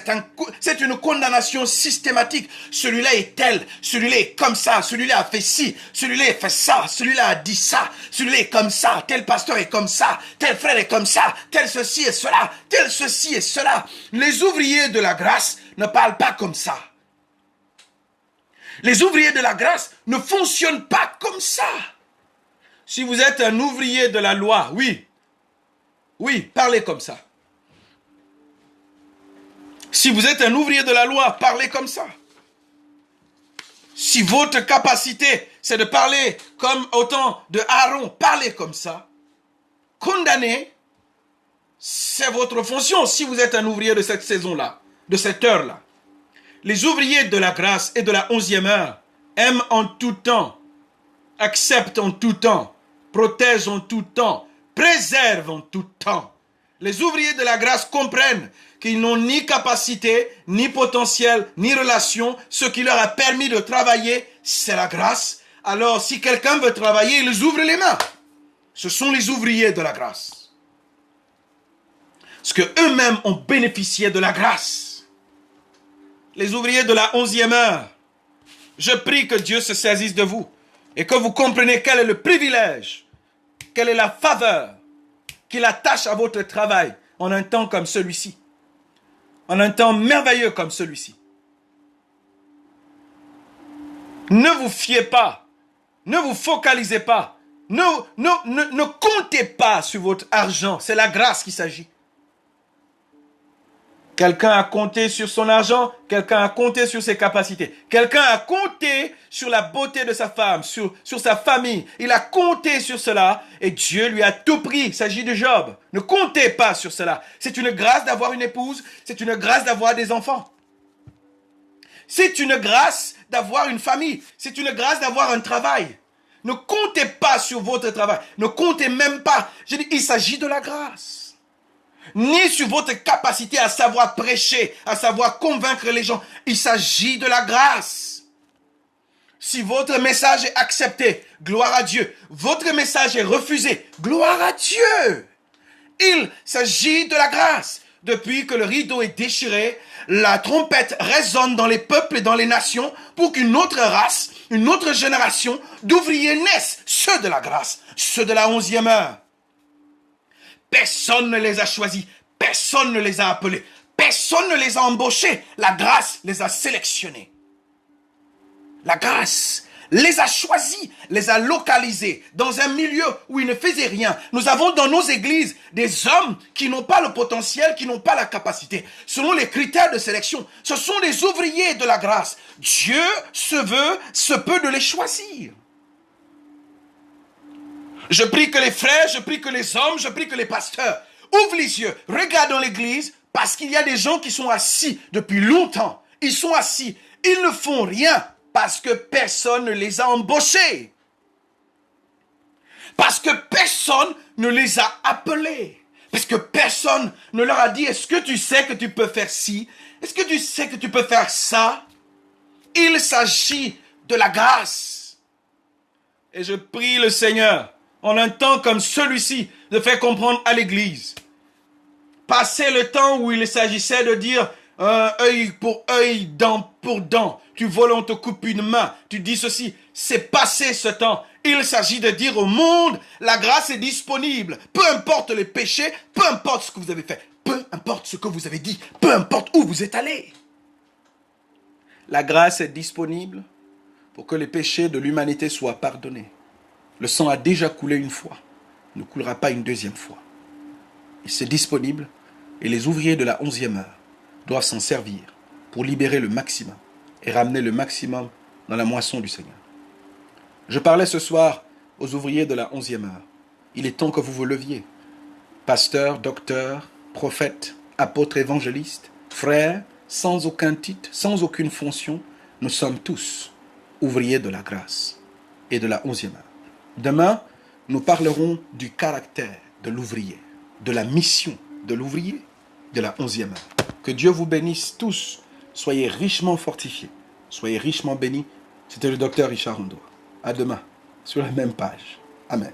c'est une condamnation systématique. Celui-là est tel, celui-là est comme ça, celui-là a fait ci, celui-là a fait ça, celui-là a dit ça, celui-là est comme ça, tel pasteur est comme ça, tel frère est comme ça, tel ceci et cela, tel ceci et cela. Les ouvriers de la grâce ne parlent pas comme ça. Les ouvriers de la grâce ne fonctionnent pas comme ça. Si vous êtes un ouvrier de la loi, oui, parlez comme ça. Si vous êtes un ouvrier de la loi, parlez comme ça. Si votre capacité, c'est de parler comme au temps de Aaron, parlez comme ça. Condamner, c'est votre fonction si vous êtes un ouvrier de cette saison-là, de cette heure-là. Les ouvriers de la grâce et de la 11e heure aiment en tout temps, acceptent en tout temps, protègent en tout temps, préservent en tout temps. Les ouvriers de la grâce comprennent qu'ils n'ont ni capacité, ni potentiel, ni relation. Ce qui leur a permis de travailler, c'est la grâce. Alors, si quelqu'un veut travailler, ils ouvrent les mains. Ce sont les ouvriers de la grâce. Parce qu'eux-mêmes ont bénéficié de la grâce. Les ouvriers de la 11e heure, je prie que Dieu se saisisse de vous et que vous compreniez quel est le privilège, quelle est la faveur qu'il attache à votre travail en un temps comme celui-ci. En un temps merveilleux comme celui-ci. Ne vous fiez pas. Ne vous focalisez pas. Ne comptez pas sur votre argent. C'est la grâce qu'il s'agit. Quelqu'un a compté sur son argent, quelqu'un a compté sur ses capacités. Quelqu'un a compté sur la beauté de sa femme, sur sa famille. Il a compté sur cela et Dieu lui a tout pris. Il s'agit de Job. Ne comptez pas sur cela. C'est une grâce d'avoir une épouse, c'est une grâce d'avoir des enfants. C'est une grâce d'avoir une famille, c'est une grâce d'avoir un travail. Ne comptez pas sur votre travail, ne comptez même pas. Je dis, il s'agit de la grâce. Ni sur votre capacité à savoir prêcher, à savoir convaincre les gens. Il s'agit de la grâce. Si votre message est accepté, gloire à Dieu. Votre message est refusé, gloire à Dieu. Il s'agit de la grâce. depuis que le rideau est déchiré, la trompette résonne dans les peuples et dans les nations pour qu'une autre race, une autre génération d'ouvriers naissent, ceux de la grâce, ceux de la 11e heure. Personne ne les a choisis, personne ne les a appelés, personne ne les a embauchés. La grâce les a sélectionnés. La grâce les a choisis, les a localisés dans un milieu où ils ne faisaient rien. Nous avons dans nos églises des hommes qui n'ont pas le potentiel, qui n'ont pas la capacité. Selon les critères de sélection, ce sont des ouvriers de la grâce. Dieu se peut de les choisir. Je prie que les frères, je prie que les hommes, je prie que les pasteurs ouvrent les yeux, regardent dans l'église, parce qu'il y a des gens qui sont assis depuis longtemps. Ils sont assis, ils ne font rien. Parce que personne ne les a embauchés. Parce que personne ne les a appelés. Parce que personne ne leur a dit, est-ce que tu sais que tu peux faire ci? Est-ce que tu sais que tu peux faire ça? Il s'agit de la grâce. Et je prie le Seigneur, en un temps comme celui-ci, de faire comprendre à l'Église. Passer le temps où il s'agissait de dire, œil pour œil, dent pour dent. Tu voles, on te coupe une main. Tu dis ceci. C'est passé ce temps. Il s'agit de dire au monde, la grâce est disponible. Peu importe les péchés, peu importe ce que vous avez fait, peu importe ce que vous avez dit, peu importe où vous êtes allé. La grâce est disponible pour que les péchés de l'humanité soient pardonnés. Le sang a déjà coulé une fois. Il ne coulera pas une deuxième fois. Et c'est disponible et les ouvriers de la 11e heure doivent s'en servir pour libérer le maximum et ramener le maximum dans la moisson du Seigneur. Je parlais ce soir aux ouvriers de la 11e heure. Il est temps que vous vous leviez. Pasteurs, docteurs, prophètes, apôtres, évangélistes, frères, sans aucun titre, sans aucune fonction, nous sommes tous ouvriers de la grâce et de la 11e heure. Demain, nous parlerons du caractère de l'ouvrier, de la mission de l'ouvrier de la 11e heure. Que Dieu vous bénisse tous. Soyez richement fortifiés. Soyez richement bénis. C'était le docteur Richard Ondoa. À demain, sur la même page. Amen.